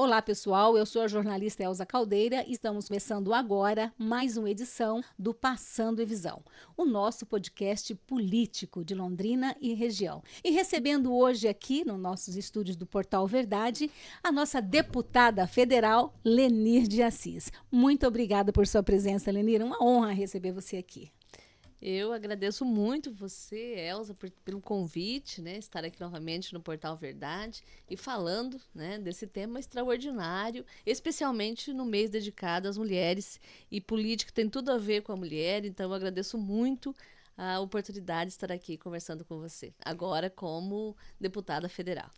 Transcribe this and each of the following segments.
Olá, pessoal. Eu sou a jornalista Elza Caldeira e estamos começando agora mais uma edição do Passando em Visão, o nosso podcast político de Londrina e região. E recebendo hoje aqui, nos nossos estúdios do Portal Verdade, a nossa deputada federal, Lenir de Assis. Muito obrigada por sua presença, Lenir. Uma honra receber você aqui. Eu agradeço muito você, Elza, pelo convite, né, estar aqui novamente no Portal Verdade e falando, né, desse tema extraordinário, especialmente no mês dedicado às mulheres. E política tem tudo a ver com a mulher, então eu agradeço muito a oportunidade de estar aqui conversando com você, agora como deputada federal.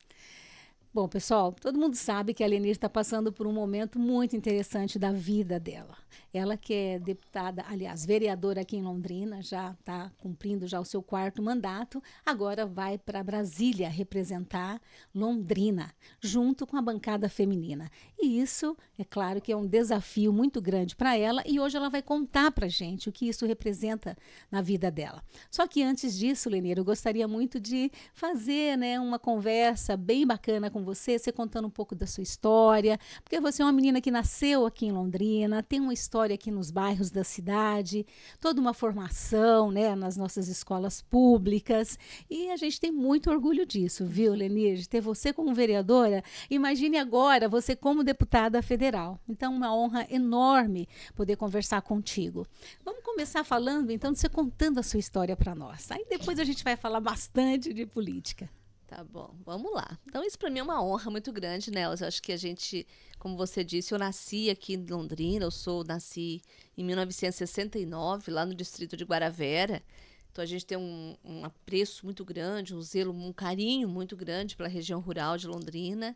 Bom, pessoal, todo mundo sabe que a Lenir está passando por um momento muito interessante da vida dela. Ela que é deputada, aliás, vereadora aqui em Londrina, já está cumprindo já o seu 4º mandato, agora vai para Brasília representar Londrina, junto com a bancada feminina. E isso, é claro que é um desafio muito grande para ela e hoje ela vai contar para a gente o que isso representa na vida dela. Só que antes disso, Lenir, eu gostaria muito de fazer, né, uma conversa bem bacana com você contando um pouco da sua história, porque você é uma menina que nasceu aqui em Londrina, tem uma história aqui nos bairros da cidade, toda uma formação, né, nas nossas escolas públicas, e a gente tem muito orgulho disso, viu, Lenir, de ter você como vereadora. Imagine agora você como deputada federal. Então, uma honra enorme poder conversar contigo. Vamos começar falando, então, de você contando a sua história para nós. Aí depois a gente vai falar bastante de política. Tá bom, vamos lá. Então, isso para mim é uma honra muito grande, né, Elza? Eu acho que a gente, como você disse, eu nasci aqui em Londrina, nasci em 1969, lá no distrito de Guaravera. Então, a gente tem um apreço muito grande, um zelo, um carinho muito grande pela região rural de Londrina.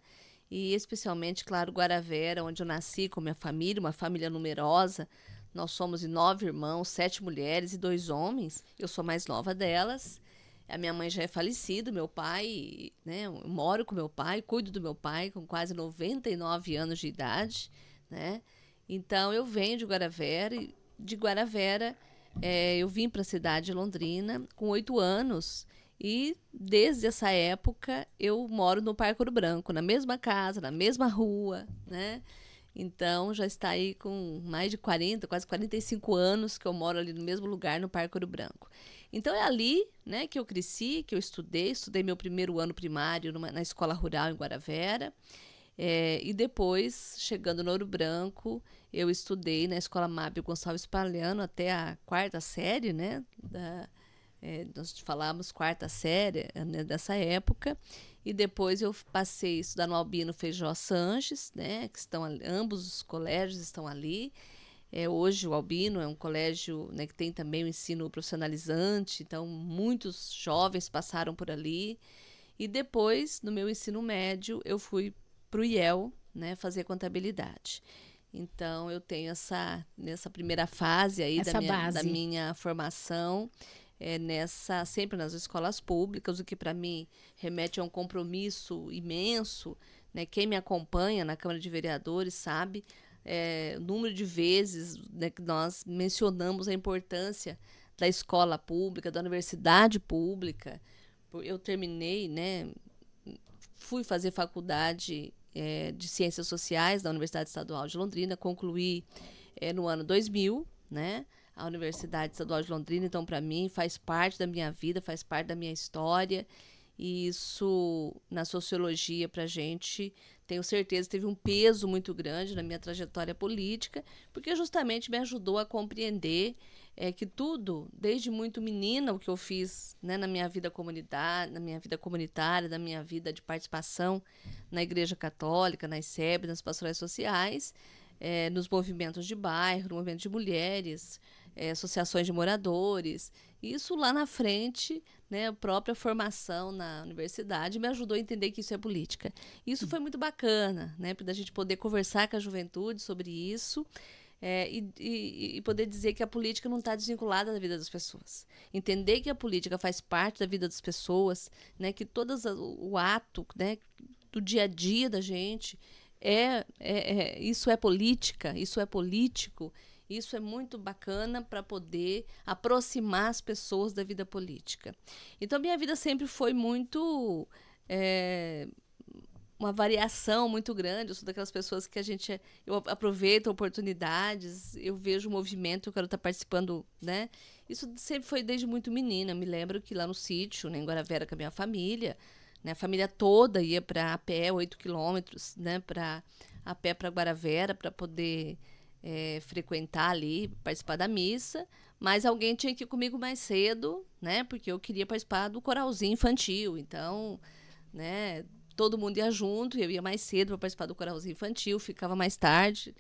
E, especialmente, claro, Guaravera, onde eu nasci com minha família, uma família numerosa. Nós somos 9 irmãos, 7 mulheres e 2 homens. Eu sou a mais nova delas. A minha mãe já é falecida, meu pai, né? Eu moro com meu pai, cuido do meu pai com quase 99 anos de idade, né? Então, eu venho de Guaravera e de Guaravera eu vim para a cidade de Londrina com 8 anos e desde essa época eu moro no Parque Ouro Branco, na mesma casa, na mesma rua, né? Então, já está aí com mais de 40, quase 45 anos que eu moro ali no mesmo lugar, no Parque Ouro Branco. Então, é ali, né, que eu cresci, que eu estudei meu primeiro ano primário na escola rural em Guaravera. E depois, chegando no Ouro Branco, eu estudei na escola Mábio Gonçalves Palhano até a 4ª série, né, nós falamos 4ª série, né, dessa época. E depois eu passei a estudar no Albino Feijó Sanches, né, que ambos os colégios estão ali. Hoje o Albino é um colégio, né, que tem também o ensino profissionalizante, então muitos jovens passaram por ali. E depois, no meu ensino médio, eu fui para o IEL, né, fazer contabilidade. Então, eu tenho nessa primeira fase aí da minha formação, sempre nas escolas públicas, o que para mim remete a um compromisso imenso, né? Quem me acompanha na Câmara de Vereadores sabe o número de vezes, né, que nós mencionamos a importância da escola pública, da universidade pública. Eu terminei, né, fui fazer faculdade de Ciências Sociais da Universidade Estadual de Londrina, concluí no ano 2000, né, a Universidade Estadual de Londrina. Então, para mim, faz parte da minha vida, faz parte da minha história. E isso, na sociologia, para a gente, tenho certeza, teve um peso muito grande na minha trajetória política, porque justamente me ajudou a compreender que tudo, desde muito menina, o que eu fiz, né, na minha vida comunitária, na minha vida de participação na Igreja Católica, nas SEB, nas pastorais sociais, nos movimentos de bairro, no movimento de mulheres, associações de moradores. Isso lá na frente, né, a própria formação na universidade me ajudou a entender que isso é política. Isso foi muito bacana, né, para a gente poder conversar com a juventude sobre isso. E poder dizer que a política não está desvinculada da vida das pessoas. Entender que a política faz parte da vida das pessoas, né, que o ato, né, do dia a dia da gente, isso é política, isso é político. Isso é muito bacana para poder aproximar as pessoas da vida política. Então, minha vida sempre foi muito uma variação muito grande. Eu sou daquelas pessoas que eu aproveito oportunidades, eu vejo o movimento, eu quero estar participando, né? Isso sempre foi desde muito menina. Me lembro que lá no sítio, né, em Guaravera, com a minha família, né, a família toda ia para a pé, 8 quilômetros, né, a pé para Guaravera, para poder frequentar ali, participar da missa. Mas alguém tinha que ir comigo mais cedo, né, porque eu queria participar do coralzinho infantil. Então, né, todo mundo ia junto, eu ia mais cedo para participar do coralzinho infantil, ficava mais tarde.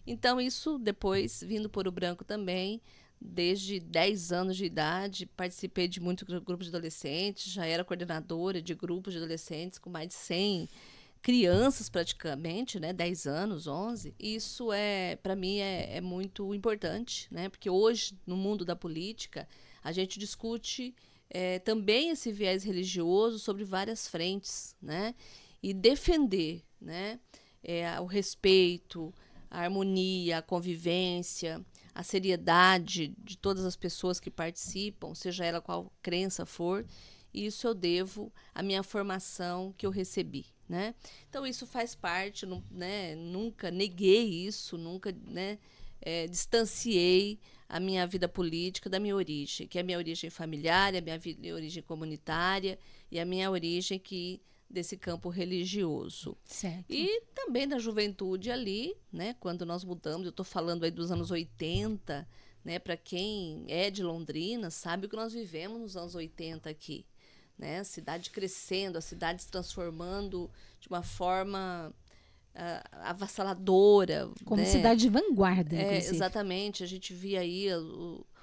Então, isso depois, vindo por Ouro Branco também, desde 10 anos de idade, participei de muitos grupos de adolescentes, já era coordenadora de grupos de adolescentes com mais de 100 crianças praticamente, né, 10 anos, 11. Isso para mim é muito importante, né, porque hoje no mundo da política a gente discute também esse viés religioso sobre várias frentes, né, e defender, né, o respeito, a harmonia, a convivência, a seriedade de todas as pessoas que participam, seja ela qual crença for. Isso eu devo à minha formação que eu recebi, né? Então isso faz parte, né? Nunca neguei isso, nunca, né, distanciei a minha vida política da minha origem, que é a minha origem familiar, a minha origem comunitária e a minha origem desse campo religioso. Certo. E também da juventude ali, né, quando nós mudamos, eu estou falando aí dos anos 80, né, para quem é de Londrina, sabe o que nós vivemos nos anos 80 aqui, né, a cidade crescendo, a cidade se transformando de uma forma avassaladora. Como né? cidade de vanguarda, inclusive. Exatamente, a gente via aí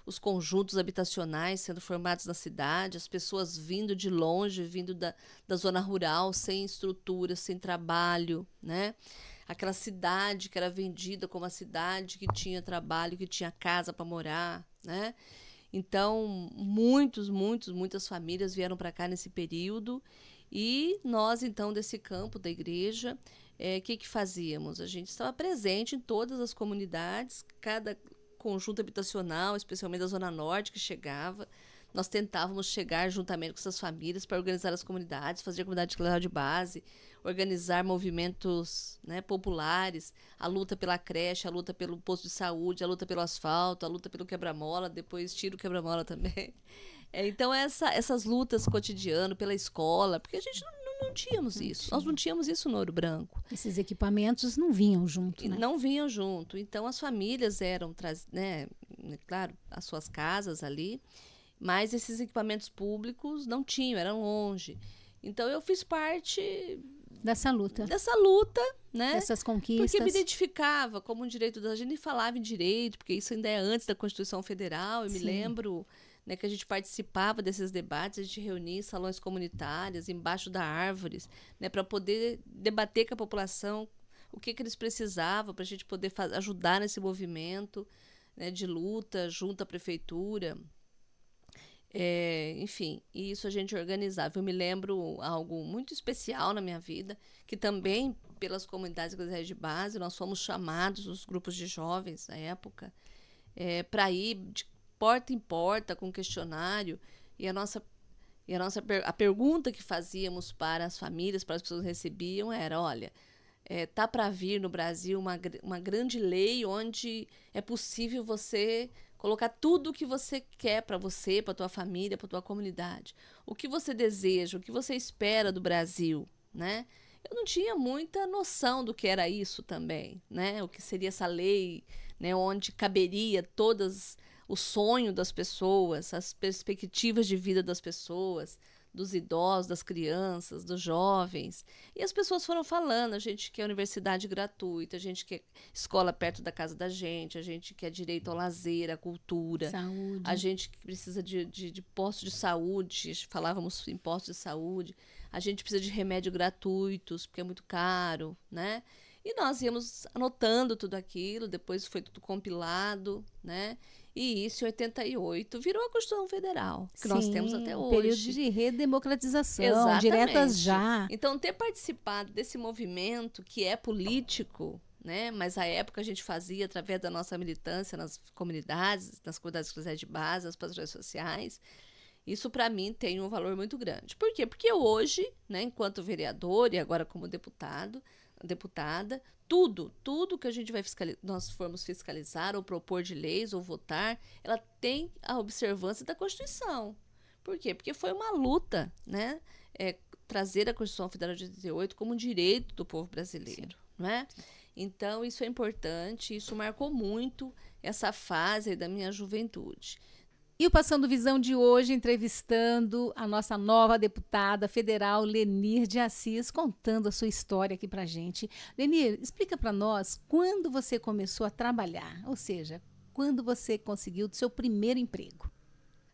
os conjuntos habitacionais sendo formados na cidade, as pessoas vindo de longe, vindo da zona rural, sem estrutura, sem trabalho, né? Aquela cidade que era vendida como a cidade que tinha trabalho, que tinha casa para morar, né? Então, muitas famílias vieram para cá nesse período e nós, então, desse campo da igreja, que fazíamos? A gente estava presente em todas as comunidades, cada conjunto habitacional, especialmente da Zona Norte, que chegava. Nós tentávamos chegar juntamente com essas famílias para organizar as comunidades, fazer a comunidade escolar de base, organizar movimentos, né, populares, a luta pela creche, a luta pelo posto de saúde, a luta pelo asfalto, a luta pelo quebra-mola, depois tira o quebra-mola também. Então, essas lutas cotidianas pela escola, porque a gente não tínhamos isso. Nós não tínhamos isso no Ouro Branco. Esses equipamentos não vinham junto, né? Não vinham junto. Então, as famílias né, claro, as suas casas ali, mas esses equipamentos públicos não tinham, eram longe. Então, eu fiz parte dessa luta, né? Dessas conquistas. Porque me identificava como um direito da gente, nem falava em direito, porque isso ainda é antes da Constituição Federal. Eu me lembro, né, que a gente participava desses debates, a gente reunia em salões comunitários, embaixo das árvores, né, para poder debater com a população o que eles precisavam, para a gente poder ajudar nesse movimento, né, de luta junto à prefeitura. Enfim, e isso a gente organizava. Eu me lembro algo muito especial na minha vida, que também pelas comunidades eclesiais de base, nós fomos chamados, os grupos de jovens na época, para ir de porta em porta com questionário, e a pergunta que fazíamos para as famílias, para as pessoas que recebiam, era: olha, tá para vir no Brasil uma grande lei onde é possível você colocar tudo o que você quer para você, para tua família, para tua comunidade. O que você deseja, o que você espera do Brasil, né? Eu não tinha muita noção do que era isso também, né? O que seria essa lei, né? Onde caberia todas o sonho das pessoas, as perspectivas de vida das pessoas, dos idosos, das crianças, dos jovens. E as pessoas foram falando: a gente quer universidade gratuita, a gente quer escola perto da casa da gente, a gente quer direito ao lazer, à cultura, saúde. A gente precisa de postos de saúde, falávamos em postos de saúde, a gente precisa de remédio gratuitos, porque é muito caro, né? E nós íamos anotando tudo aquilo, depois foi tudo compilado, né? E isso, em 88, virou a Constituição Federal, que nós temos até hoje. Período de redemocratização, Exatamente. Diretas já. Então, ter participado desse movimento, que é político, né? Mas à época a gente fazia através da nossa militância nas comunidades eclesiais de base, nas pastorais sociais. Isso para mim tem um valor muito grande. Por quê? Porque hoje, né, enquanto vereador e agora como deputada, tudo que a gente vai nós formos fiscalizar ou propor de leis ou votar, ela tem a observância da Constituição. Por quê? Porque foi uma luta, né, trazer a Constituição Federal de 88 como um direito do povo brasileiro, não é? Então, isso é importante, isso marcou muito essa fase da minha juventude. E o Passando Visão de hoje, entrevistando a nossa nova deputada federal, Lenir de Assis, contando a sua história aqui pra gente. Lenir, explica para nós quando você começou a trabalhar, ou seja, quando você conseguiu o seu primeiro emprego.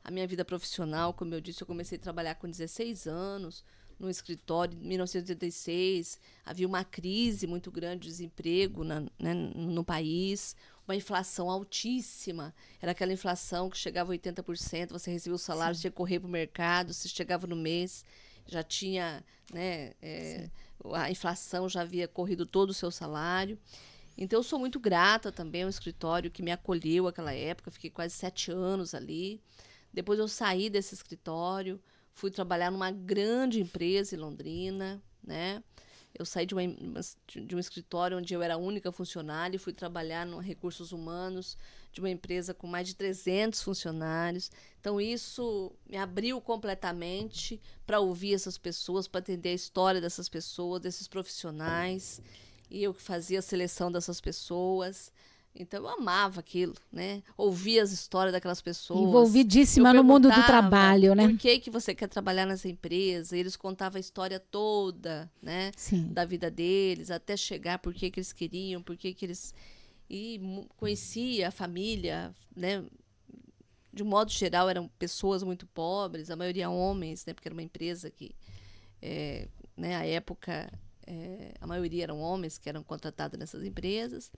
A minha vida profissional, como eu disse, eu comecei a trabalhar com 16 anos, no escritório, em 1986. Havia uma crise muito grande de desemprego no país, uma inflação altíssima. Era aquela inflação que chegava a 80%, você recebia o salário, você tinha que correr para o mercado, se chegava no mês, já tinha, né, a inflação já havia corrido todo o seu salário. Então, eu sou muito grata também ao escritório que me acolheu naquela época, fiquei quase 7 anos ali. Depois eu saí desse escritório, fui trabalhar numa grande empresa em Londrina, né? Eu saí de um escritório onde eu era a única funcionária e fui trabalhar no recursos humanos de uma empresa com mais de 300 funcionários. Então, isso me abriu completamente para ouvir essas pessoas, para entender a história dessas pessoas, desses profissionais. E eu que fazia a seleção dessas pessoas. Então, eu amava aquilo, né? Ouvia as histórias daquelas pessoas. Envolvidíssima no mundo do trabalho, né? Por que você quer trabalhar nessa empresa? Eles contavam a história toda, né? Sim. Da vida deles, até chegar por que eles queriam, por que eles... E conhecia a família, né? De um modo geral, eram pessoas muito pobres, a maioria homens, né? Porque era uma empresa que, né? À época, a maioria eram homens que eram contratados nessas empresas.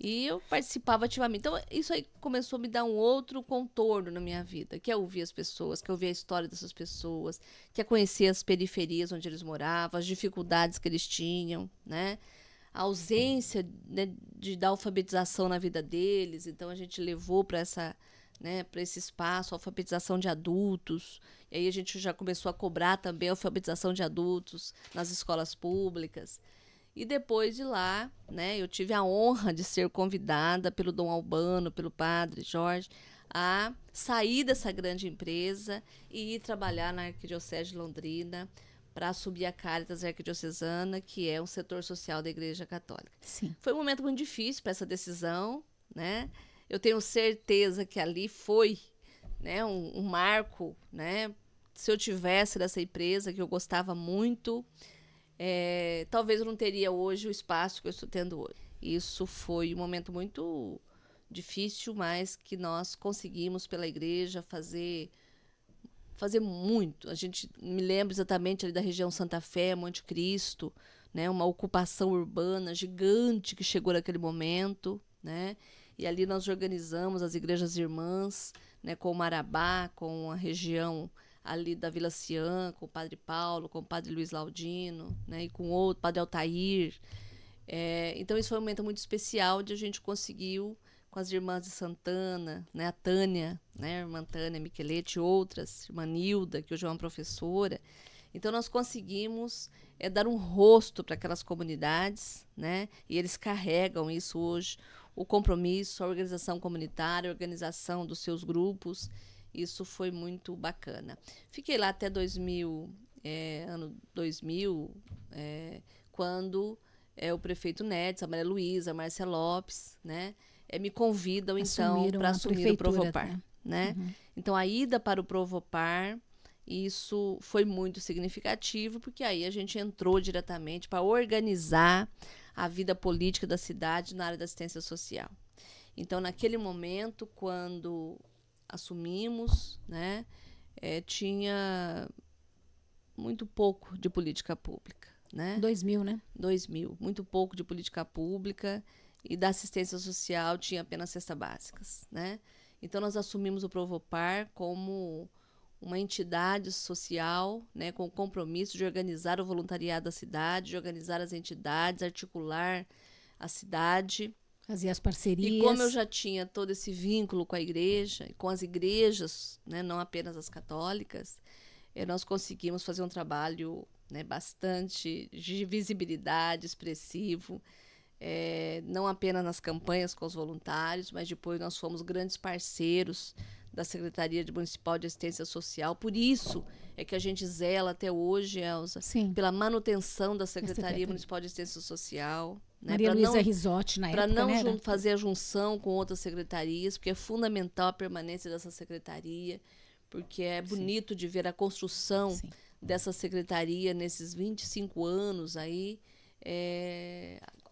E eu participava ativamente. Então, isso aí começou a me dar um outro contorno na minha vida, que é ouvir as pessoas, que é ouvir a história dessas pessoas, que é conhecer as periferias onde eles moravam, as dificuldades que eles tinham, né? A ausência, né, da alfabetização na vida deles. Então, a gente levou para esse espaço a alfabetização de adultos. E aí a gente já começou a cobrar também a alfabetização de adultos nas escolas públicas. E depois de lá, né, eu tive a honra de ser convidada pelo Dom Albano, pelo padre Jorge, a sair dessa grande empresa e ir trabalhar na Arquidiocese de Londrina para assumir a Caritas Arquidiocesana, que é um setor social da Igreja Católica. Sim. Foi um momento muito difícil para essa decisão, né? Eu tenho certeza que ali foi, né, um marco, né? Se eu tivesse nessa empresa, que eu gostava muito... talvez eu não teria hoje o espaço que eu estou tendo hoje. Isso foi um momento muito difícil, mas que nós conseguimos pela igreja fazer muito. A gente me lembra exatamente ali da região Santa Fé, Monte Cristo, né, uma ocupação urbana gigante que chegou naquele momento, né? E ali nós organizamos as igrejas irmãs, né, com o Marabá, com a região ali da Vila Cian, com o Padre Paulo, com o Padre Luiz Laudino, né, e com outro, Padre Altair. Então, isso foi um momento muito especial de a gente conseguiu, com as irmãs de Santana, né, a Tânia, né, a irmã Tânia Michelete, outras, irmã Nilda, que hoje é uma professora. Então, nós conseguimos dar um rosto para aquelas comunidades, né, e eles carregam isso hoje, o compromisso, a organização comunitária, a organização dos seus grupos. Isso foi muito bacana. Fiquei lá até ano 2000, quando o prefeito Nedes, a Maria Luísa, a Márcia Lopes, né, me convidam, então, para assumir o Provopar. Né? Uhum. Então, a ida para o Provopar, isso foi muito significativo, porque aí a gente entrou diretamente para organizar a vida política da cidade na área da assistência social. Então, naquele momento, quando assumimos, né, tinha muito pouco de política pública, né? 2000, né? 2000, muito pouco de política pública, e da assistência social tinha apenas cestas básicas, né? Então nós assumimos o Provopar como uma entidade social, né, com o compromisso de organizar o voluntariado da cidade, de organizar as entidades, articular a cidade, Fazia as parcerias. E como eu já tinha todo esse vínculo com a igreja, com as igrejas, né, não apenas as católicas, nós conseguimos fazer um trabalho, né, bastante de visibilidade, expressivo, não apenas nas campanhas com os voluntários, mas depois nós fomos grandes parceiros da Secretaria Municipal de Assistência Social. Por isso é que a gente zela até hoje, Elza, Sim. pela manutenção da Secretaria Municipal de Assistência Social. Né, Maria Luísa Risotti, na época, para não né, fazer a junção com outras secretarias, porque é fundamental a permanência dessa secretaria, porque é bonito de ver a construção dessa secretaria nesses 25 anos aí,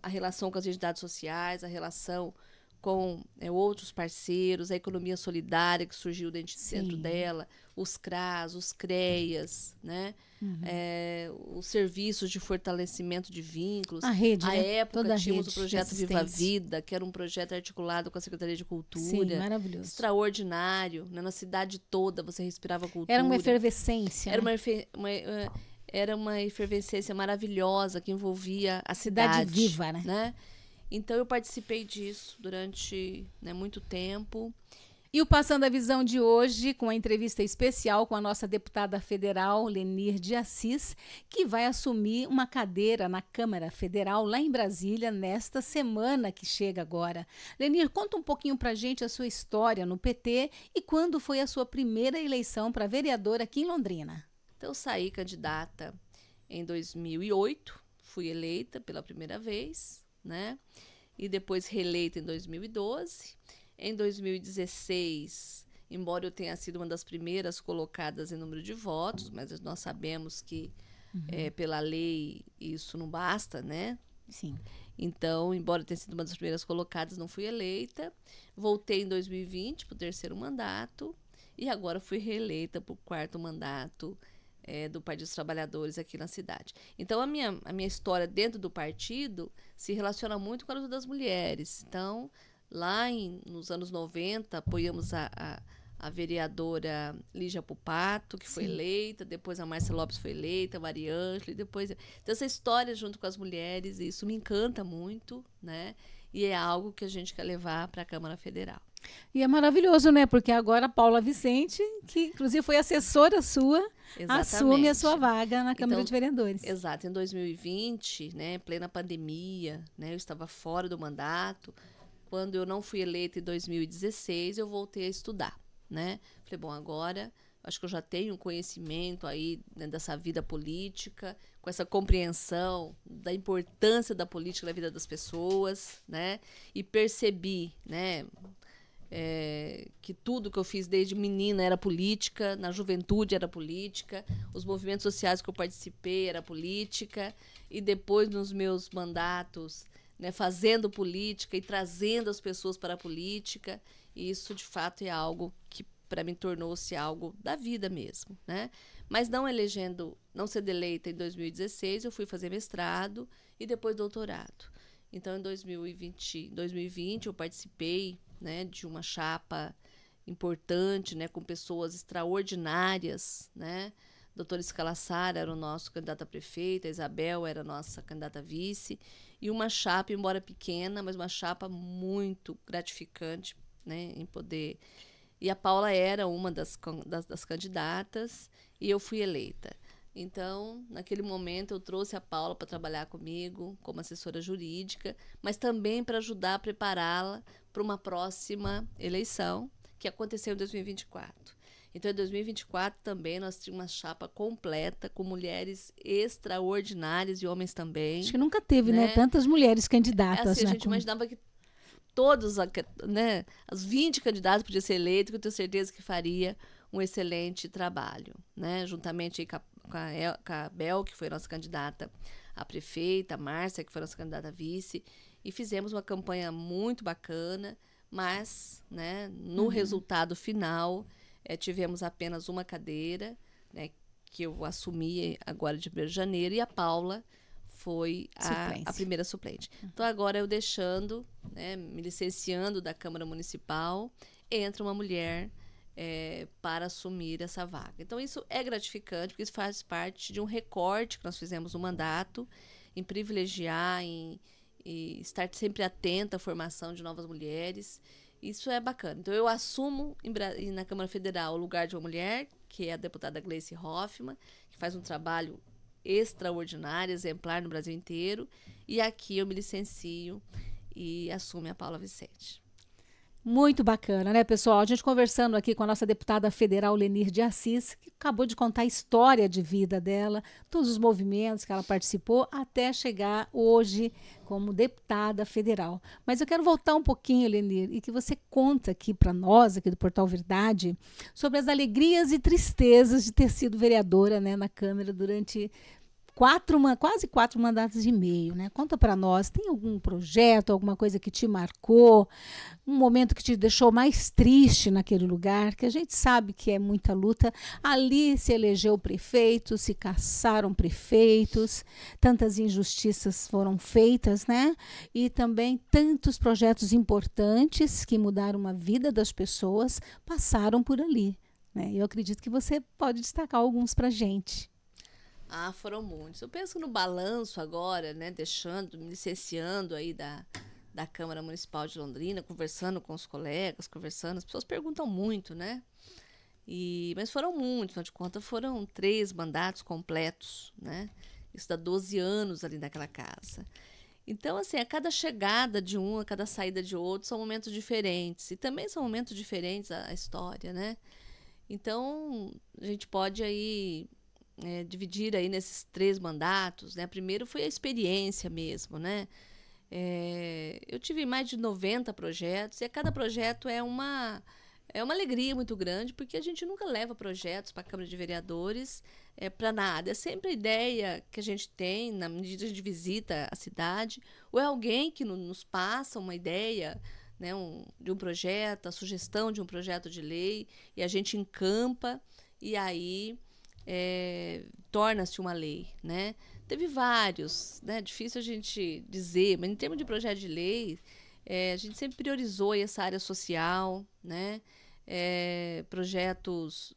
a relação com as entidades sociais, a relação com outros parceiros, a economia solidária que surgiu dentro dela, os CRAS, os CREAS, né? Os serviços de fortalecimento de vínculos. A rede, à época toda tínhamos a o projeto Viva a Vida, que era um projeto articulado com a Secretaria de Cultura. Sim, maravilhoso. Extraordinário, né? Na cidade toda você respirava cultura. Era uma efervescência. Era uma efervescência maravilhosa que envolvia a cidade viva, né? Então, eu participei disso durante, né, muito tempo. E o Passando a Visão de hoje, com a entrevista especial com a nossa deputada federal, Lenir de Assis, que vai assumir uma cadeira na Câmara Federal, lá em Brasília, nesta semana que chega agora. Lenir, conta um pouquinho pra gente a sua história no PT e quando foi a sua primeira eleição para vereadora aqui em Londrina. Então, eu saí candidata em 2008, fui eleita pela primeira vez, né? E depois reeleita em 2012. Em 2016, embora eu tenha sido uma das primeiras colocadas em número de votos, mas nós sabemos que pela lei isso não basta, né? Sim. Então, embora eu tenha sido uma das primeiras colocadas, não fui eleita. Voltei em 2020 para o terceiro mandato e agora fui reeleita para o quarto mandato do Partido dos Trabalhadores aqui na cidade. Então, a minha história dentro do partido se relaciona muito com a luta das mulheres. Então, lá nos anos 90, apoiamos a vereadora Lígia Pupato, que foi eleita, depois a Márcia Lopes foi eleita, a Maria Ângela, depois... Então, essa história junto com as mulheres, isso me encanta muito, né? E é algo que a gente quer levar para a Câmara Federal. E é maravilhoso, né? Porque agora a Paula Vicente, que inclusive foi assessora sua, assume a sua vaga na Câmara de Vereadores. Exato. Em 2020, né, plena pandemia, né, eu estava fora do mandato. Quando eu não fui eleita em 2016, eu voltei a estudar, né? Falei, bom, agora acho que eu já tenho conhecimento aí, né, dessa vida política, com essa compreensão da importância da política na vida das pessoas, né? E percebi, né, que tudo que eu fiz desde menina era política, na juventude era política, os movimentos sociais que eu participei era política, e depois nos meus mandatos, né, fazendo política e trazendo as pessoas para a política, e isso de fato é algo que para mim tornou-se algo da vida mesmo, né? Mas não sendo eleita em 2016, eu fui fazer mestrado e depois doutorado. Então, em 2020 eu participei, né, de uma chapa importante, né, com pessoas extraordinárias, né? Doutor Escalassar era o nosso candidato a prefeita, a Isabel era a nossa candidata a vice, e uma chapa, embora pequena, mas uma chapa muito gratificante, né, em poder... E a Paula era uma das candidatas e eu fui eleita. Então, naquele momento, eu trouxe a Paula para trabalhar comigo como assessora jurídica, mas também para ajudar a prepará-la para uma próxima eleição, que aconteceu em 2024. Então, em 2024 também nós tínhamos uma chapa completa, com mulheres extraordinárias e homens também. Acho que nunca teve, né? Tantas mulheres candidatas. Assim, a gente imaginava que todos, né, as 20 candidatas podiam ser eleitas, que eu tenho certeza que faria um excelente trabalho, né? Juntamente com a Bel, que foi a nossa candidata a prefeita, a Márcia, que foi a nossa candidata a vice, e fizemos uma campanha muito bacana, mas, né, no resultado final, tivemos apenas uma cadeira, né, que eu assumi agora de 1º de janeiro, e a Paula foi a primeira suplente. Então, agora eu deixando, né, me licenciando da Câmara Municipal, entra uma mulher para assumir essa vaga. Então, isso é gratificante, porque isso faz parte de um recorte que nós fizemos no mandato, em privilegiar, em e estar sempre atenta à formação de novas mulheres. Isso é bacana. Então, eu assumo na Câmara Federal o lugar de uma mulher, que é a deputada Gleice Hoffmann, que faz um trabalho extraordinário, exemplar no Brasil inteiro. E aqui eu me licencio e assume a Paula Vicente. Muito bacana, né, pessoal? A gente conversando aqui com a nossa deputada federal Lenir de Assis, que acabou de contar a história de vida dela, todos os movimentos que ela participou até chegar hoje como deputada federal. Mas eu quero voltar um pouquinho, Lenir, e que você conta aqui para nós, aqui do Portal Verdade, sobre as alegrias e tristezas de ter sido vereadora, né, na Câmara durante quase 4 mandatos e meio, né? Conta para nós, tem algum projeto, alguma coisa que te marcou, um momento que te deixou mais triste naquele lugar, que a gente sabe que é muita luta. Ali se elegeu prefeito, se caçaram prefeitos, tantas injustiças foram feitas, né? E também tantos projetos importantes que mudaram a vida das pessoas passaram por ali, né? Eu acredito que você pode destacar alguns para a gente. Ah, foram muitos. Eu penso no balanço agora, né, me licenciando aí da Câmara Municipal de Londrina, conversando com os colegas, as pessoas perguntam muito, né? Mas foram muitos, afinal de contas, foram 3 mandatos completos, né? Isso dá 12 anos ali naquela casa. Então, assim, a cada chegada de um, a cada saída de outro, são momentos diferentes. E também são momentos diferentes a história, né? Então, a gente pode aí dividir aí nesses 3 mandatos, né? Primeiro foi a experiência mesmo, né? Eu tive mais de 90 projetos e a cada projeto é uma alegria muito grande, porque a gente nunca leva projetos para a Câmara de Vereadores para nada. É sempre a ideia que a gente tem, na medida que a gente visita a cidade, ou é alguém que nos passa uma ideia, né, de um projeto, a sugestão de um projeto de lei, e a gente encampa, e aí torna-se uma lei, né? Teve vários, né? Difícil a gente dizer, mas em termos de projeto de lei, a gente sempre priorizou essa área social, né? Projetos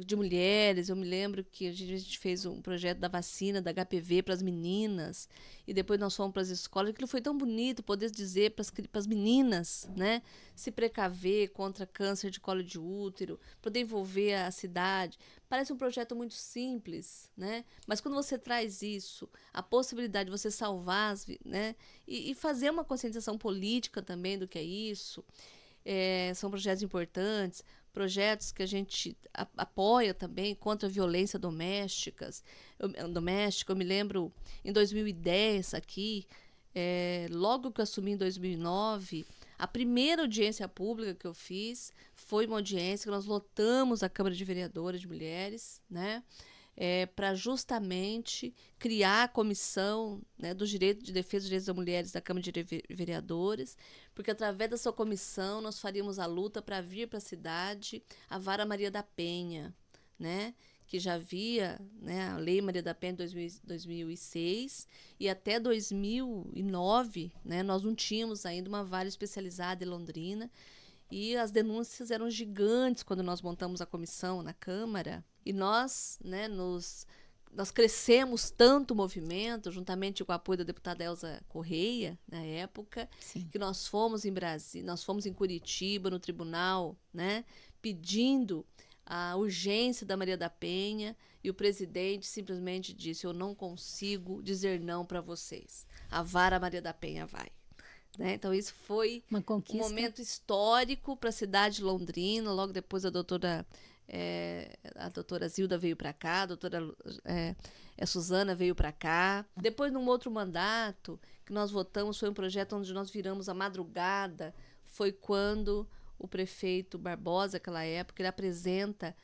de mulheres. Eu me lembro que a gente fez um projeto da vacina da HPV para as meninas, e depois nós fomos para as escolas. Aquilo foi tão bonito poder dizer para as meninas, né, se precaver contra câncer de colo de útero, poder envolver a cidade. Parece um projeto muito simples, né? Mas quando você traz isso, a possibilidade de você salvar, né, e fazer uma conscientização política também do que é isso, são projetos importantes, projetos que a gente apoia também contra a violência doméstica. Eu me lembro, em 2010, aqui, logo que eu assumi em 2009, a primeira audiência pública que eu fiz foi uma audiência que nós lotamos a Câmara de Vereadoras de Mulheres, né? Para justamente criar a comissão, né, do direito de defesa dos direitos das mulheres da Câmara de Vereadores, porque através dessa comissão nós faríamos a luta para vir para a cidade a Vara Maria da Penha, né, que já havia, né, a Lei Maria da Penha de 2006, e até 2009, né, nós não tínhamos ainda uma vara especializada em Londrina, e as denúncias eram gigantes quando nós montamos a comissão na Câmara. E nós, né, nós crescemos tanto o movimento, juntamente com o apoio da deputada Elza Correia, na época, sim, que nós fomos em Brasília, nós fomos em Curitiba, no tribunal, né, pedindo a urgência da Maria da Penha, e o presidente simplesmente disse: eu não consigo dizer não para vocês. A Vara Maria da Penha vai. Né? Então, isso foi um momento histórico para a cidade de Londrina. Logo depois, a doutora Zilda veio para cá, a doutora Suzana veio para cá. Depois, num outro mandato que nós votamos, foi um projeto onde nós viramos a madrugada. Foi quando o prefeito Barbosa, naquela época, ele apresenta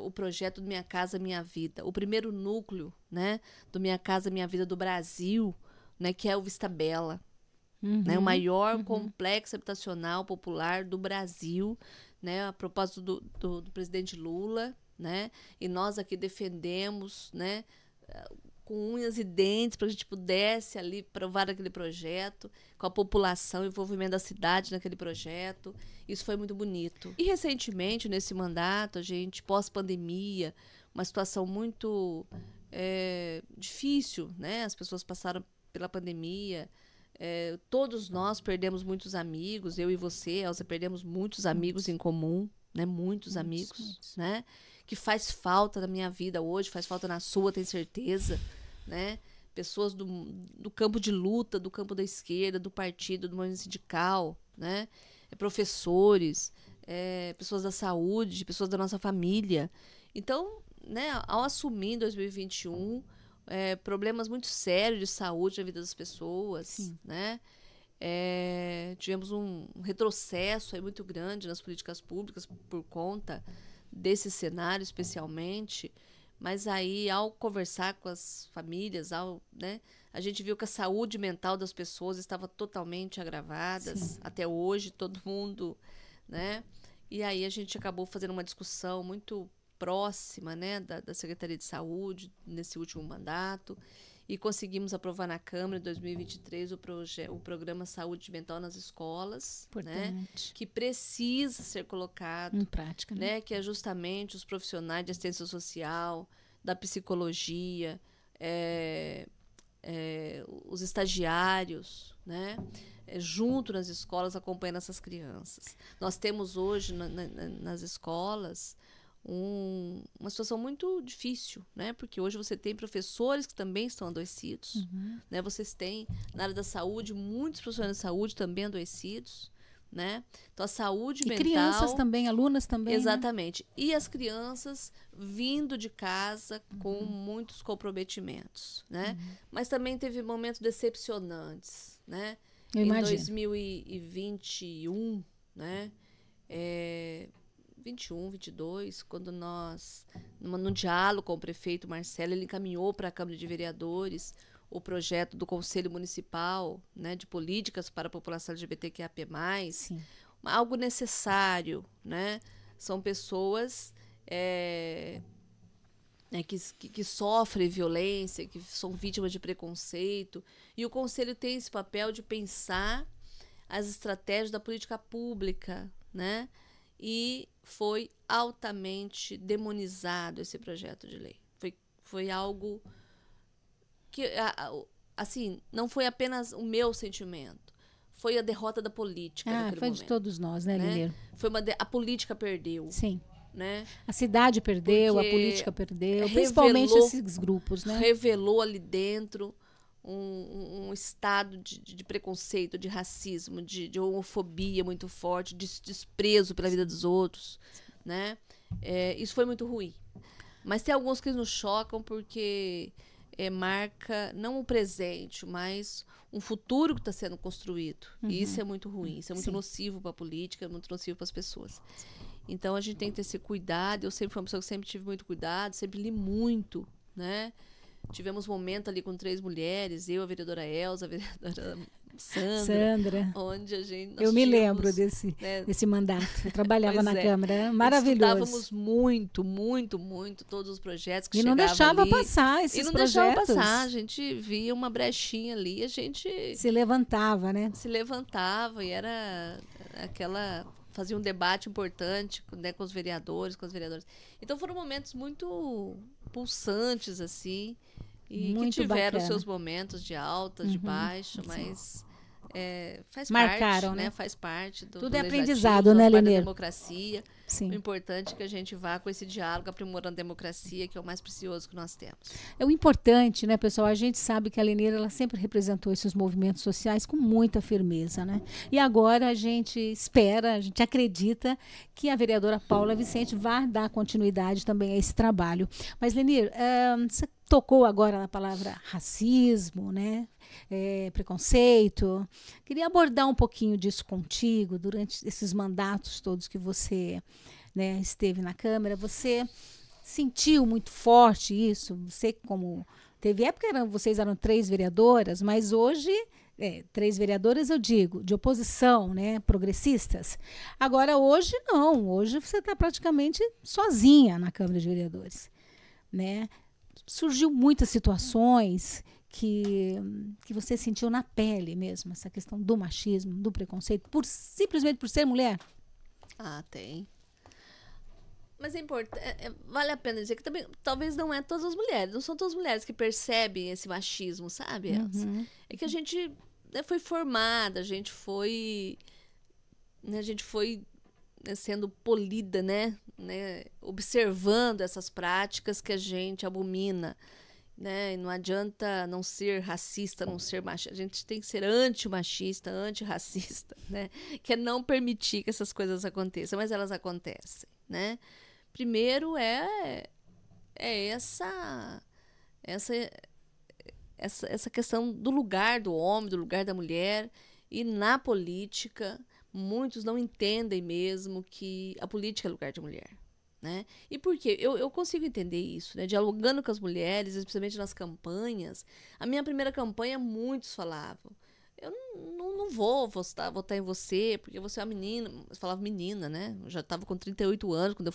o projeto do Minha Casa Minha Vida, o primeiro núcleo, né, do Minha Casa Minha Vida do Brasil, né, que é o Vista Bela. Né, o maior complexo habitacional popular do Brasil, né, a propósito do presidente Lula, né, e nós aqui defendemos, né, com unhas e dentes, para que a gente pudesse ali provar aquele projeto, com a população, o envolvimento da cidade naquele projeto. Isso foi muito bonito. E recentemente, nesse mandato, a gente, pós-pandemia, uma situação muito difícil, né, as pessoas passaram pela pandemia, Todos nós perdemos muitos amigos, eu e você, Elza, perdemos muitos amigos em comum, né? Muitos amigos, né? Que faz falta na minha vida hoje, faz falta na sua, tenho certeza, né? Pessoas do campo de luta, do campo da esquerda, do partido, do movimento sindical, né? Professores, pessoas da saúde, pessoas da nossa família. Então, né, ao assumir em 2021 problemas muito sérios de saúde na vida das pessoas, Sim. né? Tivemos um retrocesso aí muito grande nas políticas públicas por conta desse cenário, especialmente. Mas aí, ao conversar com as famílias, né, a gente viu que a saúde mental das pessoas estava totalmente agravada, até hoje, todo mundo, né? E aí a gente acabou fazendo uma discussão muito próxima, né, da Secretaria de Saúde, nesse último mandato, e conseguimos aprovar na Câmara, em 2023, o programa Saúde Mental nas escolas, né, que precisa ser colocado em prática, né, que é justamente os profissionais de assistência social, da psicologia, os estagiários, né, junto nas escolas, acompanhando essas crianças. Nós temos hoje nas escolas uma situação muito difícil, né? Porque hoje você tem professores que também estão adoecidos, né? Vocês têm, na área da saúde, muitos profissionais de saúde também adoecidos, né? Então, a saúde mental... crianças também, alunas também, exatamente. Né? E as crianças vindo de casa com muitos comprometimentos, né? Mas também teve momentos decepcionantes, né? Eu imagino. Em 2021, né? 21, 22, quando nós, no diálogo com o prefeito Marcelo, ele encaminhou para a Câmara de Vereadores o projeto do Conselho Municipal, né, de Políticas para a População LGBTQIAP+, Sim. Algo necessário, né? São pessoas que sofrem violência, que são vítimas de preconceito, e o Conselho tem esse papel de pensar as estratégias da política pública, né? E foi altamente demonizado esse projeto de lei. Foi algo que, assim, não foi apenas o meu sentimento. Foi a derrota da política naquele foi momento. De todos nós, né, Lineiro? A política perdeu. Sim. Né? A cidade perdeu, a política perdeu, principalmente esses grupos, né? Revelou ali dentro um estado de preconceito, de racismo, de homofobia muito forte, de desprezo pela vida dos outros, né? Isso foi muito ruim. Mas tem alguns que nos chocam porque marca não o presente, mas um futuro que está sendo construído. E isso é muito ruim, isso é muito nocivo para a política, é muito nocivo para as pessoas. Então, a gente tem que ter esse cuidado. Eu sempre fui uma pessoa que sempre tive muito cuidado, sempre li muito, né? Tivemos momento ali com 3 mulheres, eu, a vereadora Elza, a vereadora Sandra, onde a gente... Eu me lembro desse mandato. Eu trabalhava na Câmara, era maravilhoso. Estudávamos muito, muito, muito todos os projetos que chegavam ali. E não deixava passar E esses projetos. não deixava passar, a gente via uma brechinha ali, a gente... Se levantava, né? Se levantava e era aquela... Fazia um debate importante, né, com os vereadores, com as vereadoras. Então, foram momentos muito pulsantes, assim, e muito que tiveram seus momentos de alta, de baixa, mas faz Marcaram, parte, né? Faz parte do Tudo é aprendizado, né, Lineiro? Da democracia. Sim. O importante é que a gente vá com esse diálogo, aprimorando a democracia, que é o mais precioso que nós temos. É o importante, né, pessoal? A gente sabe que a Lineiro, ela sempre representou esses movimentos sociais com muita firmeza, né? E agora a gente espera, a gente acredita que a vereadora Paula Vicente vai dar continuidade também a esse trabalho. Mas, Lineiro, você tocou agora na palavra racismo, né? Preconceito. Queria abordar um pouquinho disso contigo durante esses mandatos todos que você, né, esteve na Câmara. Você sentiu muito forte isso? Você, como teve época vocês eram 3 vereadoras, mas hoje 3 vereadoras, eu digo, de oposição, né, progressistas. Agora hoje não, hoje você está praticamente sozinha na Câmara de Vereadores, né? Surgiu muitas situações que você sentiu na pele mesmo, essa questão do machismo, do preconceito, simplesmente por ser mulher? Tem. Mas é importante, vale a pena dizer que também, talvez não todas as mulheres, não são todas as mulheres que percebem esse machismo, sabe, Elza? É que a gente né, foi formada, a gente foi né, sendo polida, né, observando essas práticas que a gente abomina, né, e não adianta não ser racista, não ser machista, a gente tem que ser antimachista, antirracista, né, que é não permitir que essas coisas aconteçam, mas elas acontecem, né. Primeiro essa questão do lugar do homem, do lugar da mulher, e na política muitos não entendem mesmo que a política é lugar de mulher, né? E por quê? Eu consigo entender isso, né? Dialogando com as mulheres, especialmente nas campanhas. A minha primeira campanha, muitos falavam, eu não vou votar em você, porque você é uma menina. Eu falava menina, né? Eu já estava com 38 anos quando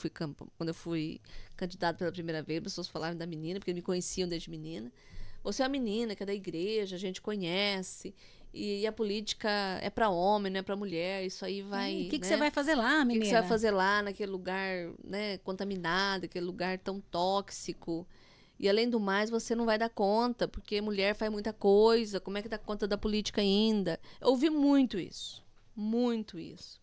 eu fui candidata pela primeira vez. As pessoas falavam da menina, porque me conheciam desde menina. Você é uma menina que é da igreja, a gente conhece, e a política é para homem, não é para mulher, isso aí vai... O que você vai fazer lá, menina? O que você vai fazer lá, naquele lugar, né, contaminado, aquele lugar tão tóxico? E, além do mais, você não vai dar conta, porque mulher faz muita coisa, como é que dá conta da política ainda? Eu ouvi muito isso, muito isso.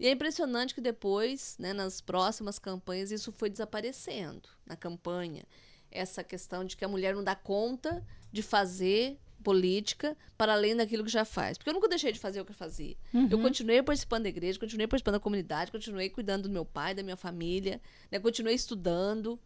E é impressionante que depois, né, nas próximas campanhas, isso foi desaparecendo na campanha. Essa questão de que a mulher não dá conta de fazer política para além daquilo que já faz. Porque eu nunca deixei de fazer o que eu fazia. Eu continuei participando da igreja, continuei participando da comunidade, continuei cuidando do meu pai, da minha família, né? Continuei estudando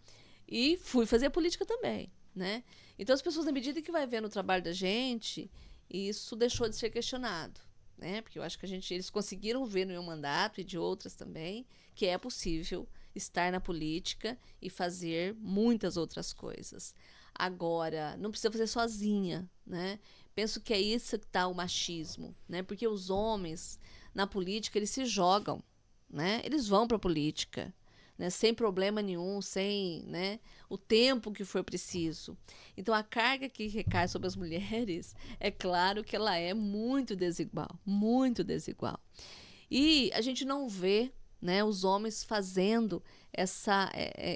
e fui fazer política também, né? Então as pessoas, na medida que vai vendo o trabalho da gente, isso deixou de ser questionado, né? Porque eu acho que eles conseguiram ver no meu mandato e de outras também, que é possível estar na política e fazer muitas outras coisas. Agora, não precisa fazer sozinha, né? Penso que é isso que está o machismo, né? Porque os homens, na política, eles se jogam, né? Eles vão para a política, né? Sem problema nenhum, sem, né, o tempo que for preciso. Então, a carga que recai sobre as mulheres, é claro que ela é muito desigual, muito desigual. E a gente não vê, né, os homens fazendo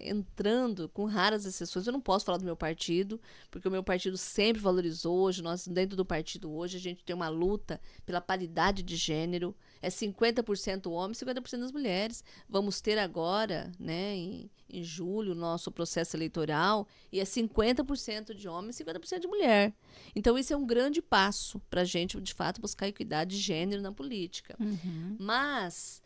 entrando com raras exceções. Eu não posso falar do meu partido, porque o meu partido sempre valorizou. Hoje, nós dentro do partido hoje, a gente tem uma luta pela paridade de gênero. É 50% homens, 50% das mulheres. Vamos ter agora, né, em julho, o nosso processo eleitoral, e é 50% de homens, 50% de mulher. Então, isso é um grande passo para a gente, de fato, buscar equidade de gênero na política. Mas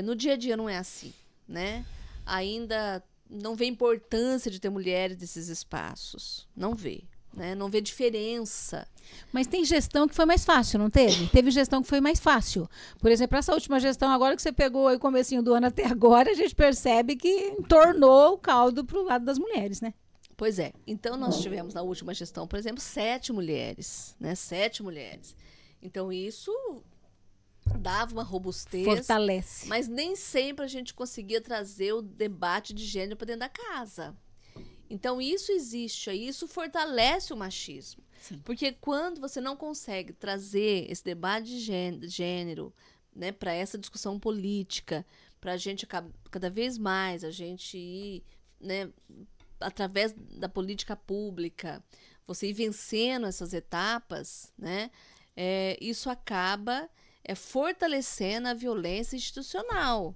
no dia a dia não é assim, né? Ainda não vê importância de ter mulheres nesses espaços. Não vê, né? Não vê diferença. Mas tem gestão que foi mais fácil, não teve? Teve gestão que foi mais fácil. Por exemplo, essa última gestão agora que você pegou aí o comecinho do ano até agora, a gente percebe que tornou o caldo para o lado das mulheres, né? Pois é. Então, nós tivemos na última gestão, por exemplo, 7 mulheres, né? 7 mulheres. Então, isso dava uma robustez. Fortalece. Mas nem sempre a gente conseguia trazer o debate de gênero para dentro da casa. Então, isso existe aí, isso fortalece o machismo. Sim. Porque quando você não consegue trazer esse debate de gênero, né, para essa discussão política, para a gente cada vez mais, a gente ir, né, através da política pública, você ir vencendo essas etapas, né, isso acaba fortalecendo a violência institucional,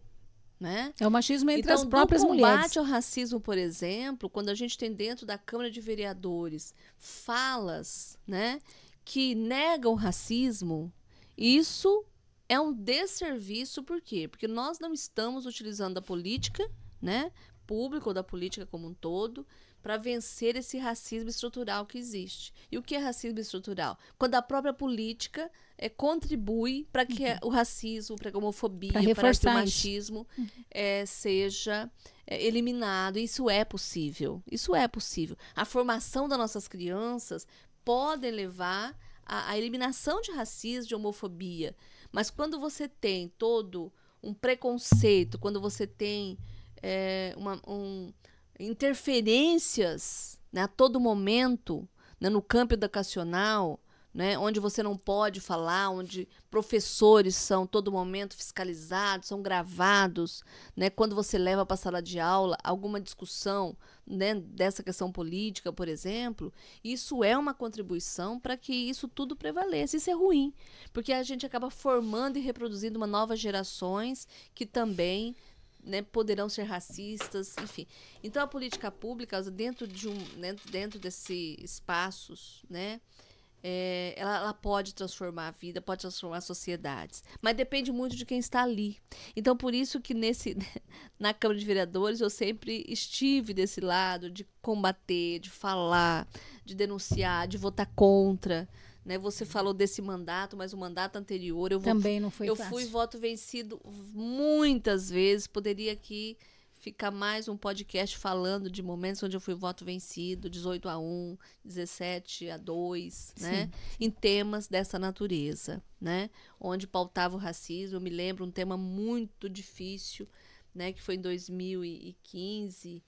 né? É o machismo entre então, as próprias mulheres. No combate ao racismo, por exemplo, quando a gente tem dentro da Câmara de Vereadores falas, né, que negam o racismo, isso é um desserviço. Por quê? Porque nós não estamos utilizando a política, né, pública ou da política como um todo, para vencer esse racismo estrutural que existe. E o que é racismo estrutural? Quando a própria política contribui para que o racismo, para que a homofobia, para que o machismo seja eliminado. Isso é possível. Isso é possível. A formação das nossas crianças pode levar à eliminação de racismo, de homofobia. Mas quando você tem todo um preconceito, quando você tem interferências, né, a todo momento, né, no campo educacional, né, onde você não pode falar, onde professores são todo momento fiscalizados, são gravados, né, quando você leva para a sala de aula alguma discussão, né, dessa questão política, por exemplo, isso é uma contribuição para que isso tudo prevaleça. Isso é ruim, porque a gente acaba formando e reproduzindo uma novas gerações que também, né, poderão ser racistas, enfim. Então a política pública, dentro dentro desses espaços, né, ela pode transformar a vida, pode transformar sociedades, mas depende muito de quem está ali. Então, por isso que na Câmara de Vereadores eu sempre estive desse lado de combater, de falar, de denunciar, de votar contra. Né? Você falou desse mandato, mas o mandato anterior também não foi fácil. Eu fui voto vencido muitas vezes. Poderia aqui ficar mais um podcast falando de momentos onde eu fui voto vencido, 18-1, 17-2, né? Em temas dessa natureza, né? Onde pautava o racismo. Eu me lembro um tema muito difícil, né? Que foi em 2015,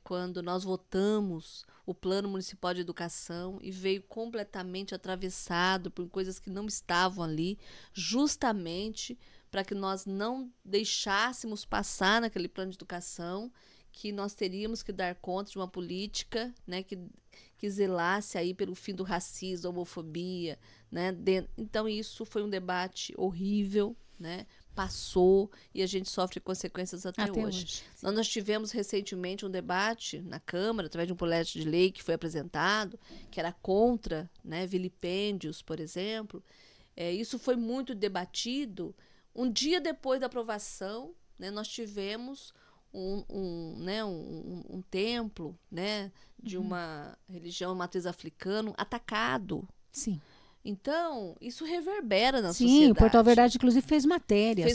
quando nós votamos o Plano Municipal de Educação e veio completamente atravessado por coisas que não estavam ali, justamente para que nós não deixássemos passar naquele plano de educação, que nós teríamos que dar conta de uma política, né, que zelasse aí pelo fim do racismo, da homofobia, né? Então isso foi um debate horrível, né? Passou e a gente sofre consequências até hoje. Nós tivemos recentemente um debate na Câmara, através de um projeto de lei que foi apresentado, que era contra, né, vilipêndios, por exemplo. Isso foi muito debatido. Um dia depois da aprovação, né, nós tivemos um templo, né, de uma religião matriz africana atacado. Sim. Então, isso reverbera na sociedade. Sim, o Portal Verdade, inclusive, fez matéria.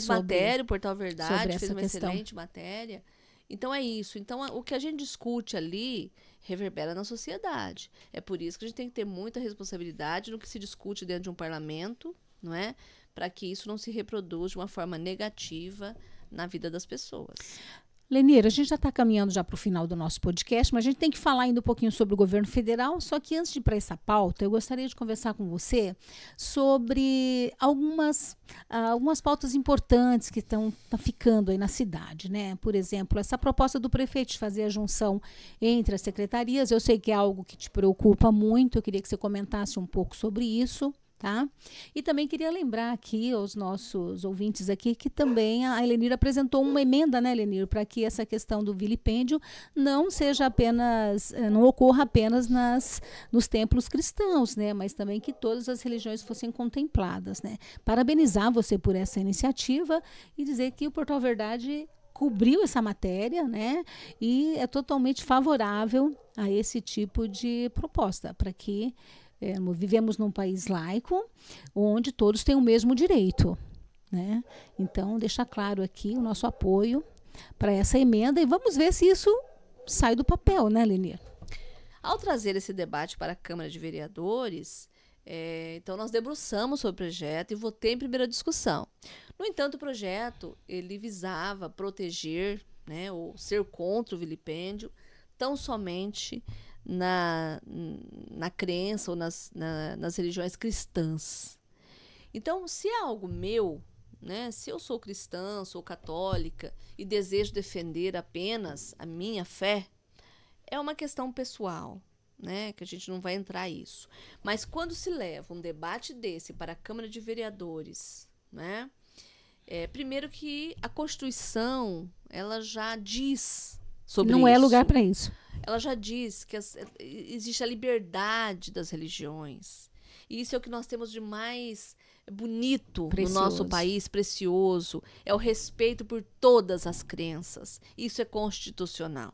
O Portal Verdade fez uma excelente matéria. Então, é isso. Então, o que a gente discute ali reverbera na sociedade. É por isso que a gente tem que ter muita responsabilidade no que se discute dentro de um parlamento, não é? Para que isso não se reproduza de uma forma negativa na vida das pessoas. Lenir, a gente já está caminhando já para o final do nosso podcast, mas a gente tem que falar ainda um pouquinho sobre o governo federal, só que antes de ir para essa pauta, eu gostaria de conversar com você sobre algumas pautas importantes que estão ficando aí na cidade, né? Por exemplo, essa proposta do prefeito de fazer a junção entre as secretarias, eu sei que é algo que te preocupa muito, eu queria que você comentasse um pouco sobre isso. Tá? E também queria lembrar aqui aos nossos ouvintes aqui que também a Helenir apresentou uma emenda, né, Helenir, para que essa questão do vilipêndio não seja apenas, não ocorra apenas nos templos cristãos, né, mas também que todas as religiões fossem contempladas, né. Parabenizar você por essa iniciativa e dizer que o Portal Verdade cobriu essa matéria, né, e é totalmente favorável a esse tipo de proposta, para que vivemos num país laico, onde todos têm o mesmo direito, né? Então, deixar claro aqui o nosso apoio para essa emenda e vamos ver se isso sai do papel, né, Lenir? Ao trazer esse debate para a Câmara de Vereadores, então nós debruçamos sobre o projeto e votei em primeira discussão. No entanto, o projeto ele visava proteger, né, ou ser contra o vilipêndio, tão somente na crença ou nas religiões cristãs. Então, se é algo meu, né, se eu sou cristã, sou católica e desejo defender apenas a minha fé, é uma questão pessoal, né, que a gente não vai entrar nisso. Mas quando se leva um debate desse para a Câmara de Vereadores, né, primeiro que a Constituição ela já diz sobre isso. Não é lugar para isso. Ela já diz que existe a liberdade das religiões. E isso é o que nós temos de mais bonito no nosso país, precioso. É o respeito por todas as crenças. Isso é constitucional.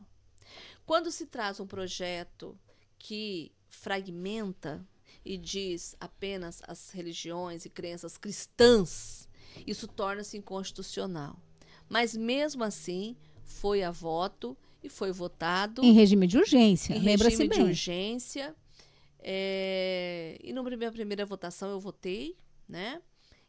Quando se traz um projeto que fragmenta e diz apenas as religiões e crenças cristãs, isso torna-se inconstitucional. Mas mesmo assim, foi a voto e foi votado. Em regime de urgência, lembra-se bem. Em regime de urgência. E na minha primeira votação eu votei, né?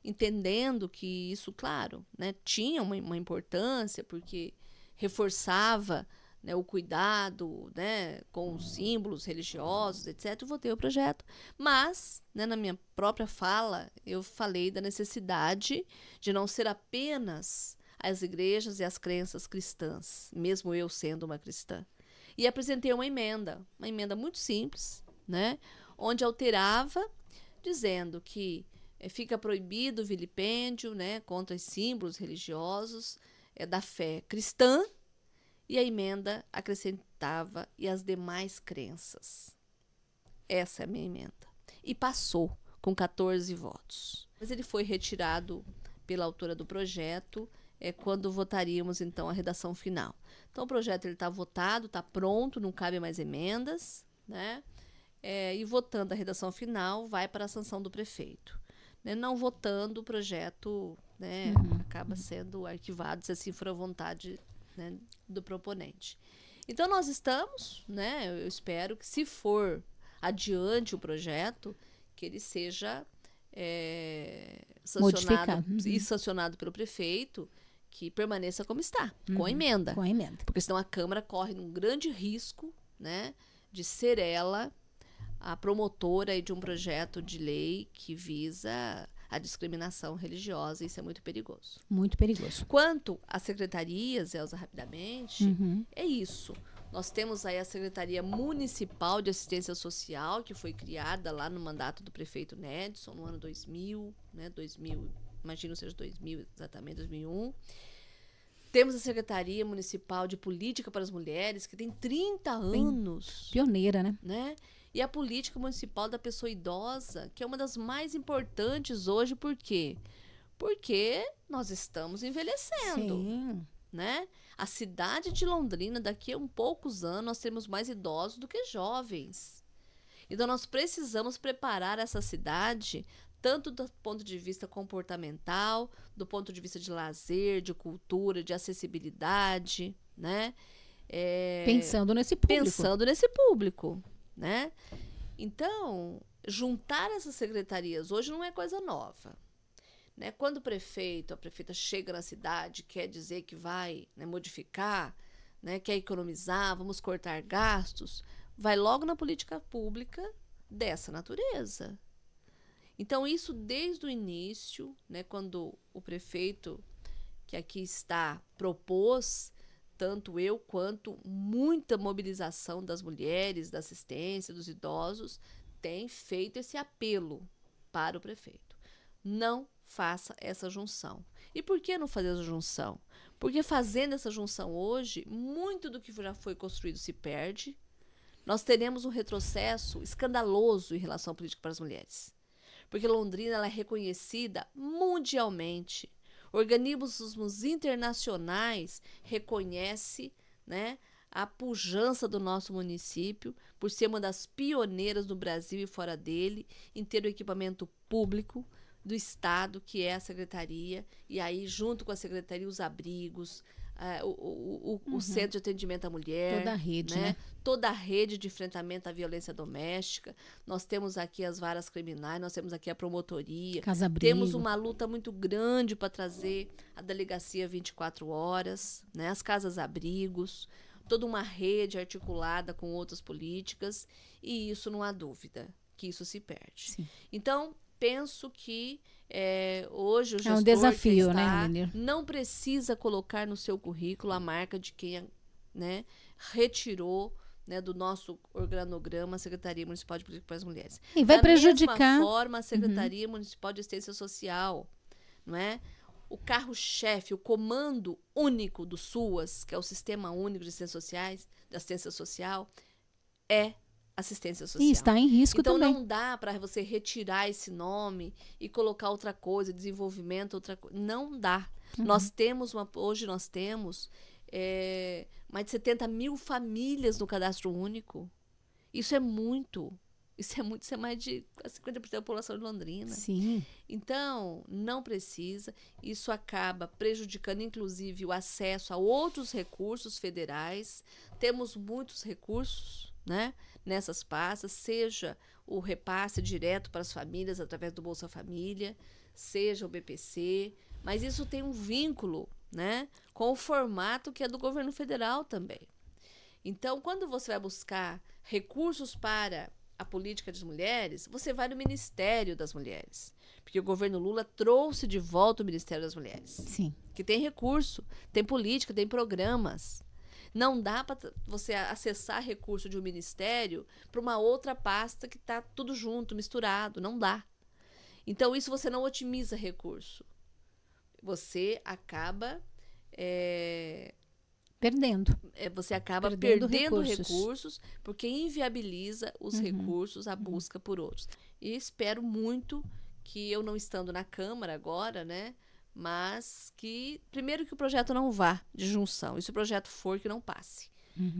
Entendendo que isso, claro, né, tinha uma importância, porque reforçava, né, o cuidado, né, com os símbolos religiosos, etc., eu votei o projeto. Mas, né, na minha própria fala, eu falei da necessidade de não ser apenas as igrejas e as crenças cristãs, mesmo eu sendo uma cristã. E apresentei uma emenda muito simples, né, onde alterava, dizendo que fica proibido o vilipêndio, né, contra os símbolos religiosos da fé cristã, e a emenda acrescentava e as demais crenças. Essa é a minha emenda. E passou com 14 votos. Mas ele foi retirado pela autora do projeto quando votaríamos, então, a redação final. Então, o projeto está votado, está pronto, não cabe mais emendas, né? E votando a redação final, vai para a sanção do prefeito. Né? Não votando, o projeto, né, acaba sendo arquivado, se assim for a vontade, né, do proponente. Então, nós estamos, né, eu espero que, se for adiante o projeto, que ele seja sancionado e sancionado pelo prefeito, que permaneça como está, com a emenda. Com a emenda. Porque senão a Câmara corre um grande risco, né, de ser ela a promotora de um projeto de lei que visa a discriminação religiosa, e isso é muito perigoso. Muito perigoso. Quanto às secretarias, Elza, rapidamente, é isso. Nós temos aí a Secretaria Municipal de Assistência Social, que foi criada lá no mandato do prefeito Nedson, no ano 2000, né, 2000, imagino seja 2000, exatamente, 2001. Temos a Secretaria Municipal de Política para as Mulheres, que tem 30 anos. Pioneira, né? E a Política Municipal da Pessoa Idosa, que é uma das mais importantes hoje, por quê? Porque nós estamos envelhecendo. Sim. Né? A cidade de Londrina, daqui a poucos anos, nós temos mais idosos do que jovens. Então, nós precisamos preparar essa cidade, tanto do ponto de vista comportamental, do ponto de vista de lazer, de cultura, de acessibilidade, né? Pensando nesse público. Pensando nesse público, né? Então, juntar essas secretarias hoje não é coisa nova. Né? Quando o prefeito, a prefeita chega na cidade, quer dizer que vai, né, modificar, né, quer economizar, vamos cortar gastos, vai logo na política pública dessa natureza. Então, isso desde o início, né, quando o prefeito que aqui está propôs, tanto eu quanto muita mobilização das mulheres, da assistência, dos idosos, tem feito esse apelo para o prefeito. Não faça essa junção. E por que não fazer essa junção? Porque fazendo essa junção hoje, muito do que já foi construído se perde. Nós teremos um retrocesso escandaloso em relação à política para as mulheres. Porque Londrina ela é reconhecida mundialmente. Organismos internacionais reconhecem, né, a pujança do nosso município por ser uma das pioneiras no Brasil e fora dele em ter o equipamento público do Estado, que é a Secretaria, e aí, junto com a Secretaria, os abrigos, o Centro de Atendimento à Mulher. Toda a rede, né? Toda a rede de enfrentamento à violência doméstica. Nós temos aqui as varas criminais, nós temos aqui a promotoria. Casa-abrigo. Temos uma luta muito grande para trazer a delegacia 24 horas, né? As casas-abrigos, toda uma rede articulada com outras políticas, e isso não há dúvida que isso se perde. Sim. Então, penso que hoje o gestor um desafio, que está, né, não precisa colocar no seu currículo a marca de quem, né, retirou, né, do nosso organograma a Secretaria Municipal de Política para as Mulheres. E vai prejudicar. Da mesma forma, a Secretaria Municipal de Assistência Social, não é? O carro-chefe, o comando único do SUAS, que é o Sistema Único de Assistência Social, é assistência social. E está em risco então, também. Então, não dá para você retirar esse nome e colocar outra coisa, desenvolvimento, outra coisa. Não dá. Hoje nós temos mais de 70 mil famílias no cadastro único. Isso é muito. Isso é mais de 50% da população de Londrina. Sim. Então, não precisa. Isso acaba prejudicando, inclusive, o acesso a outros recursos federais. Temos muitos recursos, né, nessas pastas, seja o repasse direto para as famílias através do Bolsa Família, seja o BPC, mas isso tem um vínculo, né, com o formato que é do governo federal também. Então, quando você vai buscar recursos para a política das mulheres, você vai no Ministério das Mulheres. Porque o governo Lula trouxe de volta o Ministério das Mulheres. Sim. Que tem recurso, tem política, tem programas. Não dá para você acessar recurso de um ministério para uma outra pasta que está tudo junto, misturado. Não dá. Então, isso você não otimiza recurso. Você acaba... Perdendo. Você acaba Perdendo perdendo recursos. recursos, porque inviabiliza os recursos, a busca por outros. E espero muito que eu não estando na Câmara agora, né? Mas que, primeiro, que o projeto não vá de junção. E se o projeto for, que não passe.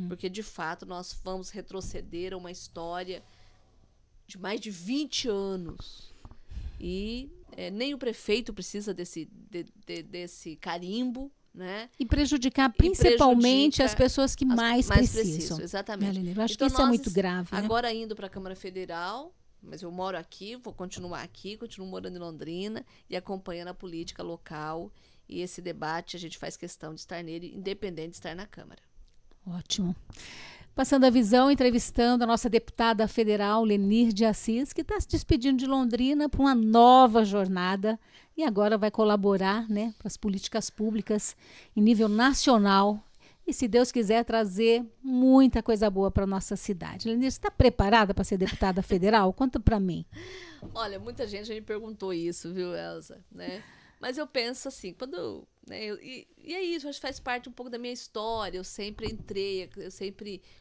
Porque, de fato, nós vamos retroceder a uma história de mais de 20 anos. E nem o prefeito precisa desse carimbo, né? E prejudicar principalmente as pessoas que mais precisam. Exatamente. Né, eu acho que isso é muito grave. Agora indo para a Câmara Federal, mas eu moro aqui, vou continuar aqui, continuo morando em Londrina e acompanhando a política local. E esse debate a gente faz questão de estar nele, independente de estar na Câmara. Ótimo. Passando a visão, entrevistando a nossa deputada federal, Lenir de Assis, que está se despedindo de Londrina para uma nova jornada e agora vai colaborar, né, para as políticas públicas em nível nacional e, se Deus quiser, trazer muita coisa boa para a nossa cidade. Lenir, você está preparada para ser deputada federal? Conta para mim. Olha, muita gente já me perguntou isso, viu, Elza? Né? Mas eu penso assim, quando... e é isso, acho que faz parte um pouco da minha história. Eu sempre entrei,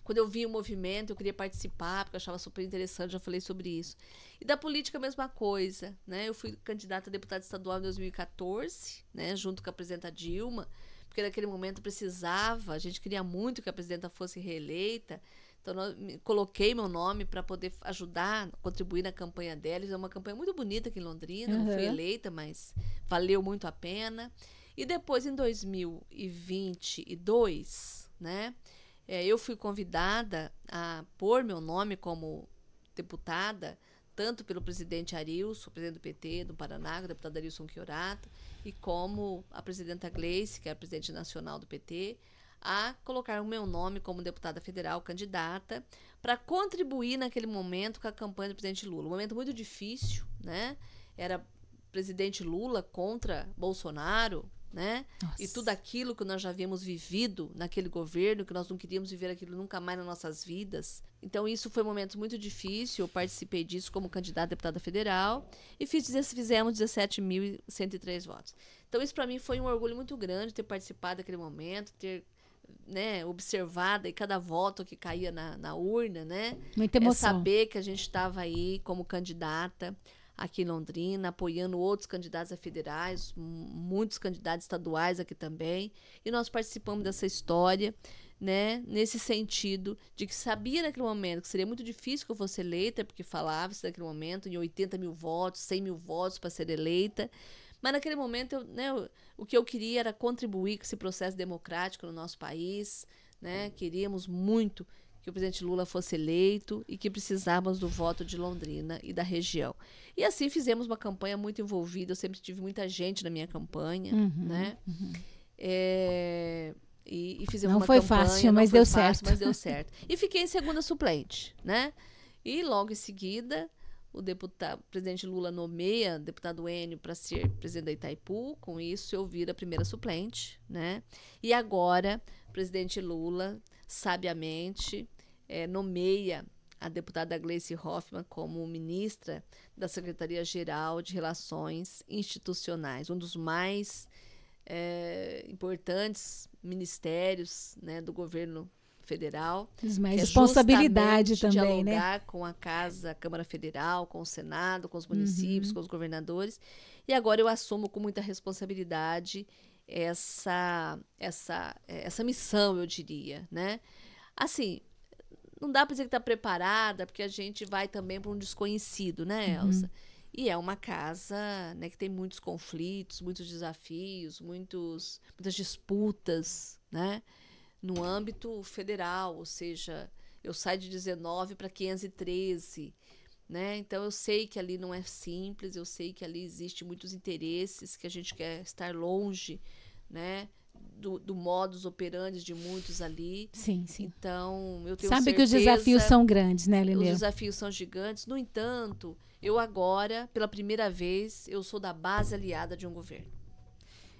quando eu vi o movimento, eu queria participar, porque eu achava super interessante, já falei sobre isso. E da política, a mesma coisa, né? Eu fui candidata a deputada estadual em 2014, né? Junto com a presidenta Dilma, porque naquele momento precisava, a gente queria muito que a presidenta fosse reeleita. Então, coloquei meu nome para poder ajudar, contribuir na campanha deles. É uma campanha muito bonita aqui em Londrina. Não fui eleita, mas valeu muito a pena. E depois, em 2022, né, eu fui convidada a pôr meu nome como deputada, tanto pelo presidente Arilson, presidente do PT do Paraná, o deputado Arilson Chiorato, e como a presidenta Gleice, que é a presidente nacional do PT, a colocar o meu nome como deputada federal candidata para contribuir naquele momento com a campanha do presidente Lula. Um momento muito difícil, né? Era presidente Lula contra Bolsonaro, né? Nossa. E tudo aquilo que nós já havíamos vivido naquele governo, que nós não queríamos viver aquilo nunca mais nas nossas vidas. Então, isso foi um momento muito difícil. Eu participei disso como candidata a deputada federal e fizemos 17.103 votos. Então, isso para mim foi um orgulho muito grande ter participado daquele momento, ter, né, observado e cada voto que caía na urna, né? Muita emoção. Saber que a gente estava aí como candidata aqui em Londrina, apoiando outros candidatos a federais, muitos candidatos estaduais aqui também, e nós participamos dessa história, né, nesse sentido de que sabia naquele momento que seria muito difícil que eu fosse eleita, porque falava-se naquele momento em 80 mil votos, 100 mil votos para ser eleita, mas naquele momento o que eu queria era contribuir com esse processo democrático no nosso país, né, queríamos muito que o presidente Lula fosse eleito e que precisávamos do voto de Londrina e da região. E assim fizemos uma campanha muito envolvida, eu sempre tive muita gente na minha campanha, né? E fizemos uma campanha... Não foi fácil, mas deu certo. Mas deu certo. E fiquei em segunda suplente, né? E logo em seguida, o presidente Lula nomeia o deputado Enio para ser presidente da Itaipu, com isso eu viro a primeira suplente, né? E agora, o presidente Lula, sabiamente, nomeia a deputada Gleice Hoffmann como ministra da Secretaria-Geral de Relações Institucionais, um dos mais importantes ministérios, né, do governo federal. Mais responsabilidade também, né? Dialogar com a Câmara Federal, com o Senado, com os municípios, com os governadores. E agora eu assumo com muita responsabilidade essa missão, eu diria, né? Assim, não dá para dizer que está preparada, porque a gente vai também para um desconhecido, né, Elza? E é uma casa, né, que tem muitos conflitos, muitos desafios, muitas disputas, né, no âmbito federal, ou seja, eu saio de 19 para 513, né? Então eu sei que ali não é simples, eu sei que ali existe muitos interesses, que a gente quer estar longe, né, do modus operandi de muitos ali. Sim, sim. Então, eu tenho Sabe certeza... que os desafios são grandes, né, Os Lenir? desafios são gigantes. No entanto, eu agora, pela primeira vez, eu sou da base aliada de um governo.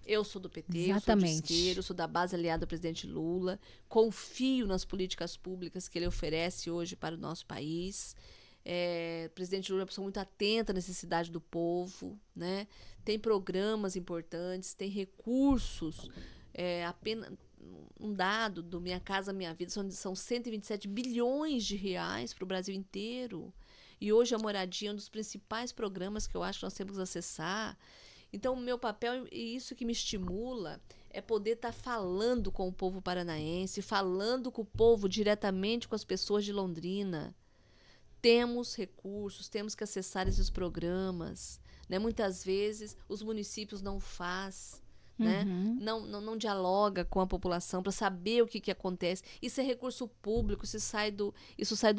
Eu sou do PT, Exatamente. eu sou de esquerda, eu sou da base aliada do presidente Lula. Confio nas políticas públicas que ele oferece hoje para o nosso país. O presidente Lula é uma pessoa muito atenta à necessidade do povo, né? Tem programas importantes, tem recursos. Apenas um dado do Minha Casa Minha Vida, são 127 bilhões de reais para o Brasil inteiro. E hoje a moradia é um dos principais programas que eu acho que nós temos que acessar. Então, o meu papel, e isso que me estimula, é poder estar falando com o povo paranaense, falando com o povo diretamente com as pessoas de Londrina. Temos recursos, temos que acessar esses programas, né? Muitas vezes os municípios não fazem, né? Não dialoga com a população para saber o que acontece. Isso é recurso público, isso sai do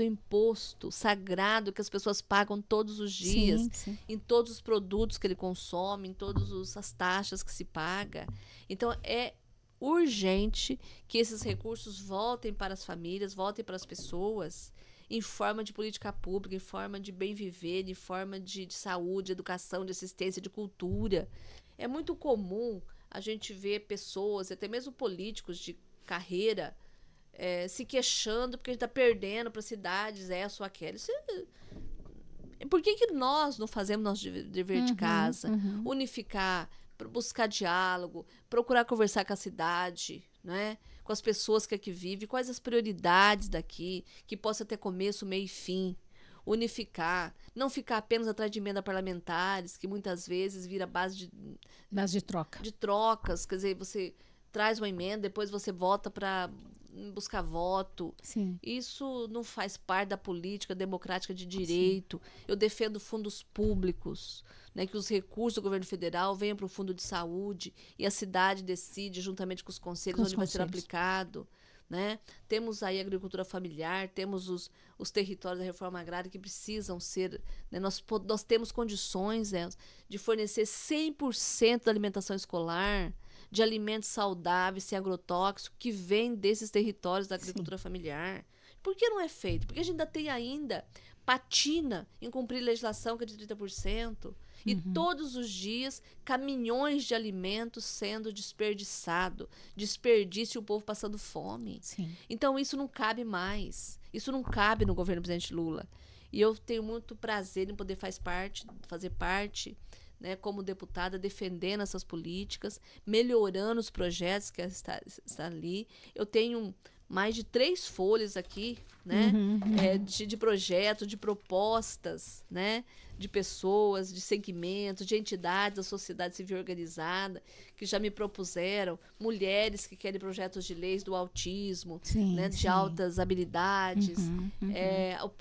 imposto sagrado que as pessoas pagam todos os dias, Sim. em todos os produtos que ele consome, em todas as taxas que se paga. Então, é urgente que esses recursos voltem para as famílias, voltem para as pessoas, em forma de política pública, em forma de bem viver, em forma de saúde, educação, de assistência, de cultura. É muito comum a gente ver pessoas, até mesmo políticos de carreira, se queixando porque a gente está perdendo para cidades essa ou aquela. Por que nós não fazemos nosso dever de casa? Unificar, buscar diálogo, procurar conversar com a cidade, né? Com as pessoas que aqui vivem, quais as prioridades daqui, que possa ter começo, meio e fim. Unificar, não ficar apenas atrás de emendas parlamentares, que muitas vezes vira base de troca. De trocas, quer dizer, você traz uma emenda, depois você vota para buscar voto. Sim. Isso não faz parte da política democrática de direito. Sim. Eu defendo fundos públicos, né, que os recursos do governo federal venham para o fundo de saúde e a cidade decide, juntamente com os conselhos, onde vai ser aplicado. Né? Temos aí a agricultura familiar, temos os territórios da reforma agrária que precisam ser... Né? Nós temos condições de fornecer 100% da alimentação escolar, de alimentos saudáveis, sem agrotóxico, que vem desses territórios da agricultura familiar. Por que não é feito? Porque a gente ainda patina em cumprir legislação que é de 30%. E todos os dias, caminhões de alimentos sendo desperdiçado. Desperdício e o povo passando fome. Sim. Então, isso não cabe mais. Isso não cabe no governo do presidente Lula. E eu tenho muito prazer em poder fazer parte, né, como deputada, defendendo essas políticas, melhorando os projetos que está ali. Eu tenho mais de 3 folhas aqui, né, de projetos, de propostas, né, de pessoas, de segmentos, de entidades da sociedade civil organizada, que já me propuseram, mulheres que querem projetos de leis do autismo, né, de altas habilidades,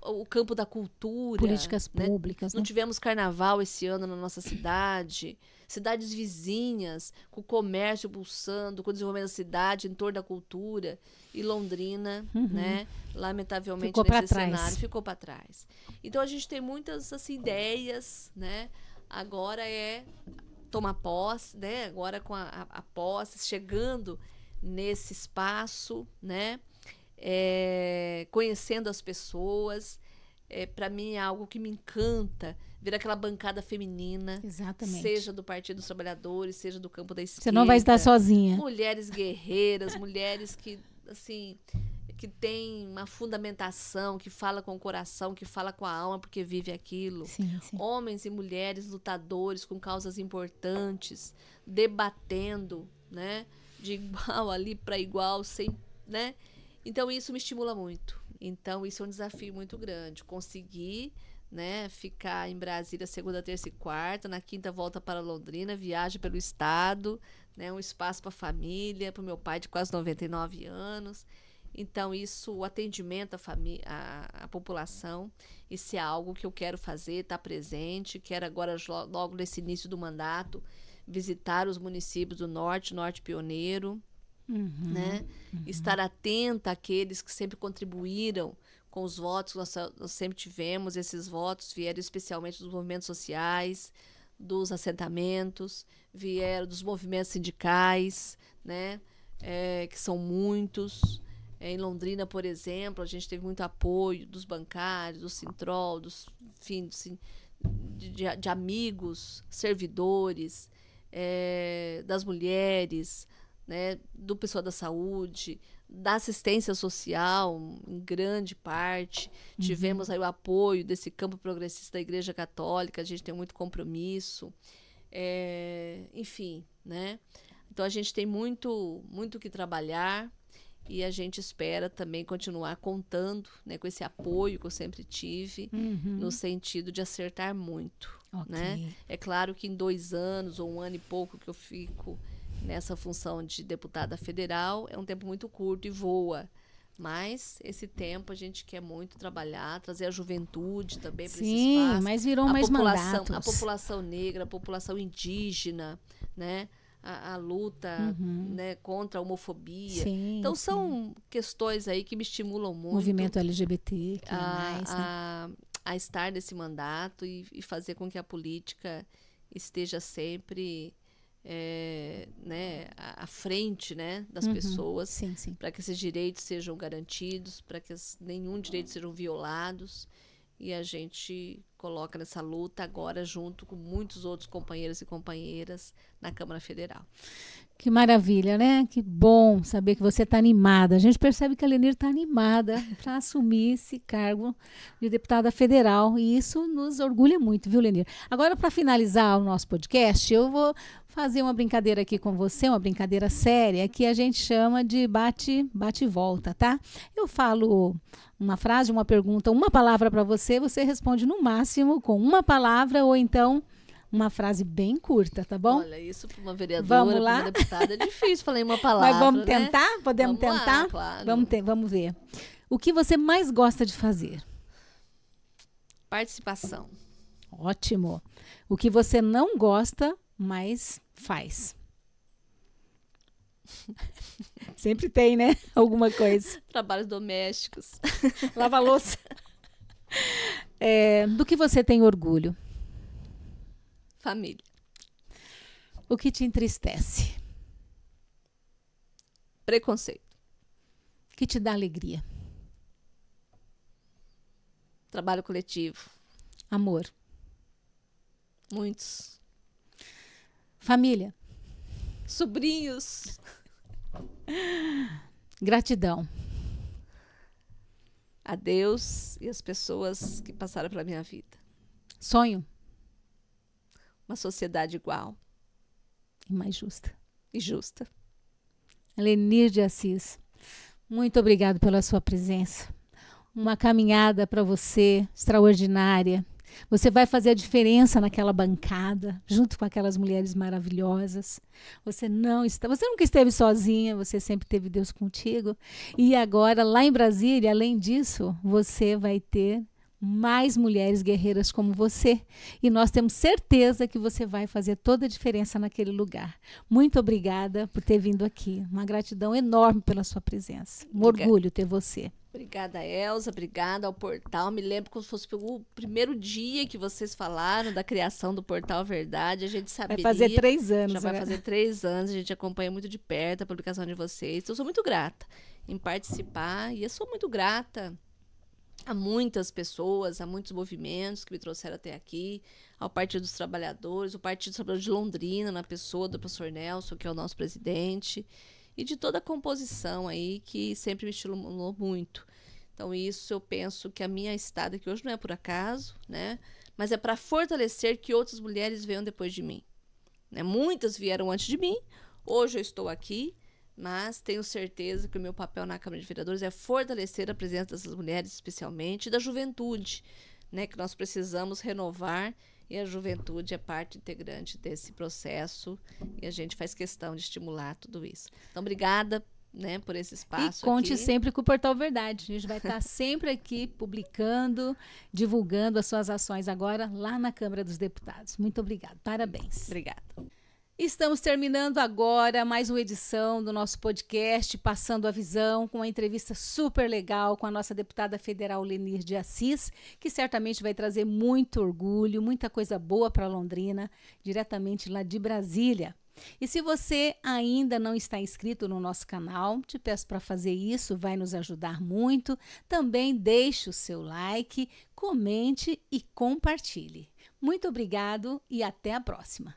o campo da cultura. Políticas públicas. Né? Não tivemos carnaval esse ano na nossa cidade. Cidades vizinhas, com o comércio pulsando, com o desenvolvimento da cidade em torno da cultura. E Londrina, né, lamentavelmente, nesse cenário, ficou para trás. Então, a gente tem muitas assim, ideias, né? Agora é tomar posse, né? Agora com a posse, chegando nesse espaço, né? Conhecendo as pessoas. Para mim, é algo que me encanta, ver aquela bancada feminina. Exatamente. Seja do Partido dos Trabalhadores, seja do campo da esquerda. Você não vai estar sozinha. Mulheres guerreiras, mulheres que, assim, que têm uma fundamentação, que fala com o coração, que fala com a alma, porque vive aquilo. Sim. Homens e mulheres lutadores com causas importantes, debatendo, né, de igual ali para igual, sem, né? Então, isso me estimula muito. Então, isso é um desafio muito grande. Conseguir, né, ficar em Brasília segunda, terça e quarta, na quinta volta para Londrina, viaja pelo estado, né, um espaço para a família, para o meu pai de quase 99 anos. Então, isso, o atendimento à população, isso é algo que eu quero fazer, estar presente. Quero agora, logo nesse início do mandato, visitar os municípios do Norte Pioneiro, né? Estar atenta àqueles que sempre contribuíram com os votos. Nós sempre tivemos esses votos, vieram especialmente dos movimentos sociais, dos assentamentos, vieram dos movimentos sindicais, né? Que são muitos. Em Londrina, por exemplo, a gente teve muito apoio dos bancários, do Sintrol, enfim, de amigos, servidores, das mulheres, né, do pessoal da saúde, da assistência social, em grande parte. Tivemos aí o apoio desse campo progressista da Igreja Católica, a gente tem muito compromisso. Enfim, né? Então, a gente tem muito o que trabalhar e a gente espera também continuar contando, né, com esse apoio que eu sempre tive, no sentido de acertar muito. Né? É claro que em 2 anos ou 1 ano e pouco que eu fico nessa função de deputada federal, é um tempo muito curto e voa. Mas esse tempo a gente quer muito trabalhar, trazer a juventude também para esse espaço. Sim, mas virou mais mandatos. A população negra, a população indígena, né? A luta, né, contra a homofobia. Sim, então, são questões aí que me estimulam muito. Movimento LGBT, que mais, né? A estar nesse mandato e fazer com que a política esteja sempre né, à frente, né, das pessoas, para que esses direitos sejam garantidos, para que nenhum direito sejam violados. E a gente coloca nessa luta agora junto com muitos outros companheiros e companheiras na Câmara Federal. Que maravilha, né? Que bom saber que você está animada. A gente percebe que a Lenir está animada para assumir esse cargo de deputada federal e isso nos orgulha muito, viu, Lenir? Agora, para finalizar o nosso podcast, eu vou fazer uma brincadeira aqui com você, uma brincadeira séria, que a gente chama de bate e volta, tá? Eu falo uma frase, uma pergunta, uma palavra para você, você responde no máximo com uma palavra ou então uma frase bem curta, tá bom? Olha, isso para uma vereadora, para uma deputada é difícil, falei uma palavra. Mas vamos tentar? Né? Podemos vamos tentar? Lá, claro. Vamos ver. O que você mais gosta de fazer? Participação. Ótimo. O que você não gosta, mas faz? Sempre tem, né? Alguma coisa. Trabalhos domésticos. Lava a louça. Do que você tem orgulho? Família. O que te entristece? Preconceito. O que te dá alegria? Trabalho coletivo. Amor. Muitos. Família. Sobrinhos. Gratidão. A Deus e as pessoas que passaram pela minha vida. Sonho. Uma sociedade igual. E mais justa. E justa. Lenir de Assis, muito obrigado pela sua presença. Uma caminhada para você extraordinária. Você vai fazer a diferença naquela bancada, junto com aquelas mulheres maravilhosas. Você nunca esteve sozinha, você sempre teve Deus contigo. E agora, lá em Brasília, além disso, você vai ter mais mulheres guerreiras como você. E nós temos certeza que você vai fazer toda a diferença naquele lugar. Muito obrigada por ter vindo aqui. Uma gratidão enorme pela sua presença. Um orgulho ter você. Obrigada, Elza. Obrigada ao portal. Me lembro como se fosse o primeiro dia que vocês falaram da criação do Portal Verdade. A gente sabia. Vai fazer 3 anos. Já vai fazer 3 anos. A gente acompanha muito de perto a publicação de vocês. Eu sou muito grata em participar e eu sou muito grata a muitas pessoas, a muitos movimentos que me trouxeram até aqui, ao Partido dos Trabalhadores, o Partido dos Trabalhadores de Londrina, na pessoa do professor Nelson, que é o nosso presidente, e de toda a composição aí que sempre me estimulou muito. Então, isso eu penso que a minha estada aqui hoje não é por acaso, né? Mas é para fortalecer que outras mulheres venham depois de mim. Né? Muitas vieram antes de mim, hoje eu estou aqui, mas tenho certeza que o meu papel na Câmara de Vereadores é fortalecer a presença dessas mulheres, especialmente da juventude, né, que nós precisamos renovar, e a juventude é parte integrante desse processo, e a gente faz questão de estimular tudo isso. Então, obrigada, né, por esse espaço. E conte aqui. Sempre com o Portal Verdade. A gente vai estar sempre aqui publicando, divulgando as suas ações agora lá na Câmara dos Deputados. Muito obrigada. Parabéns. Obrigada. Estamos terminando agora mais uma edição do nosso podcast Passando a Visão, com uma entrevista super legal com a nossa deputada federal Lenir de Assis, que certamente vai trazer muito orgulho, muita coisa boa para Londrina, diretamente lá de Brasília. E se você ainda não está inscrito no nosso canal, te peço para fazer isso, vai nos ajudar muito. Também deixe o seu like, comente e compartilhe. Muito obrigado e até a próxima!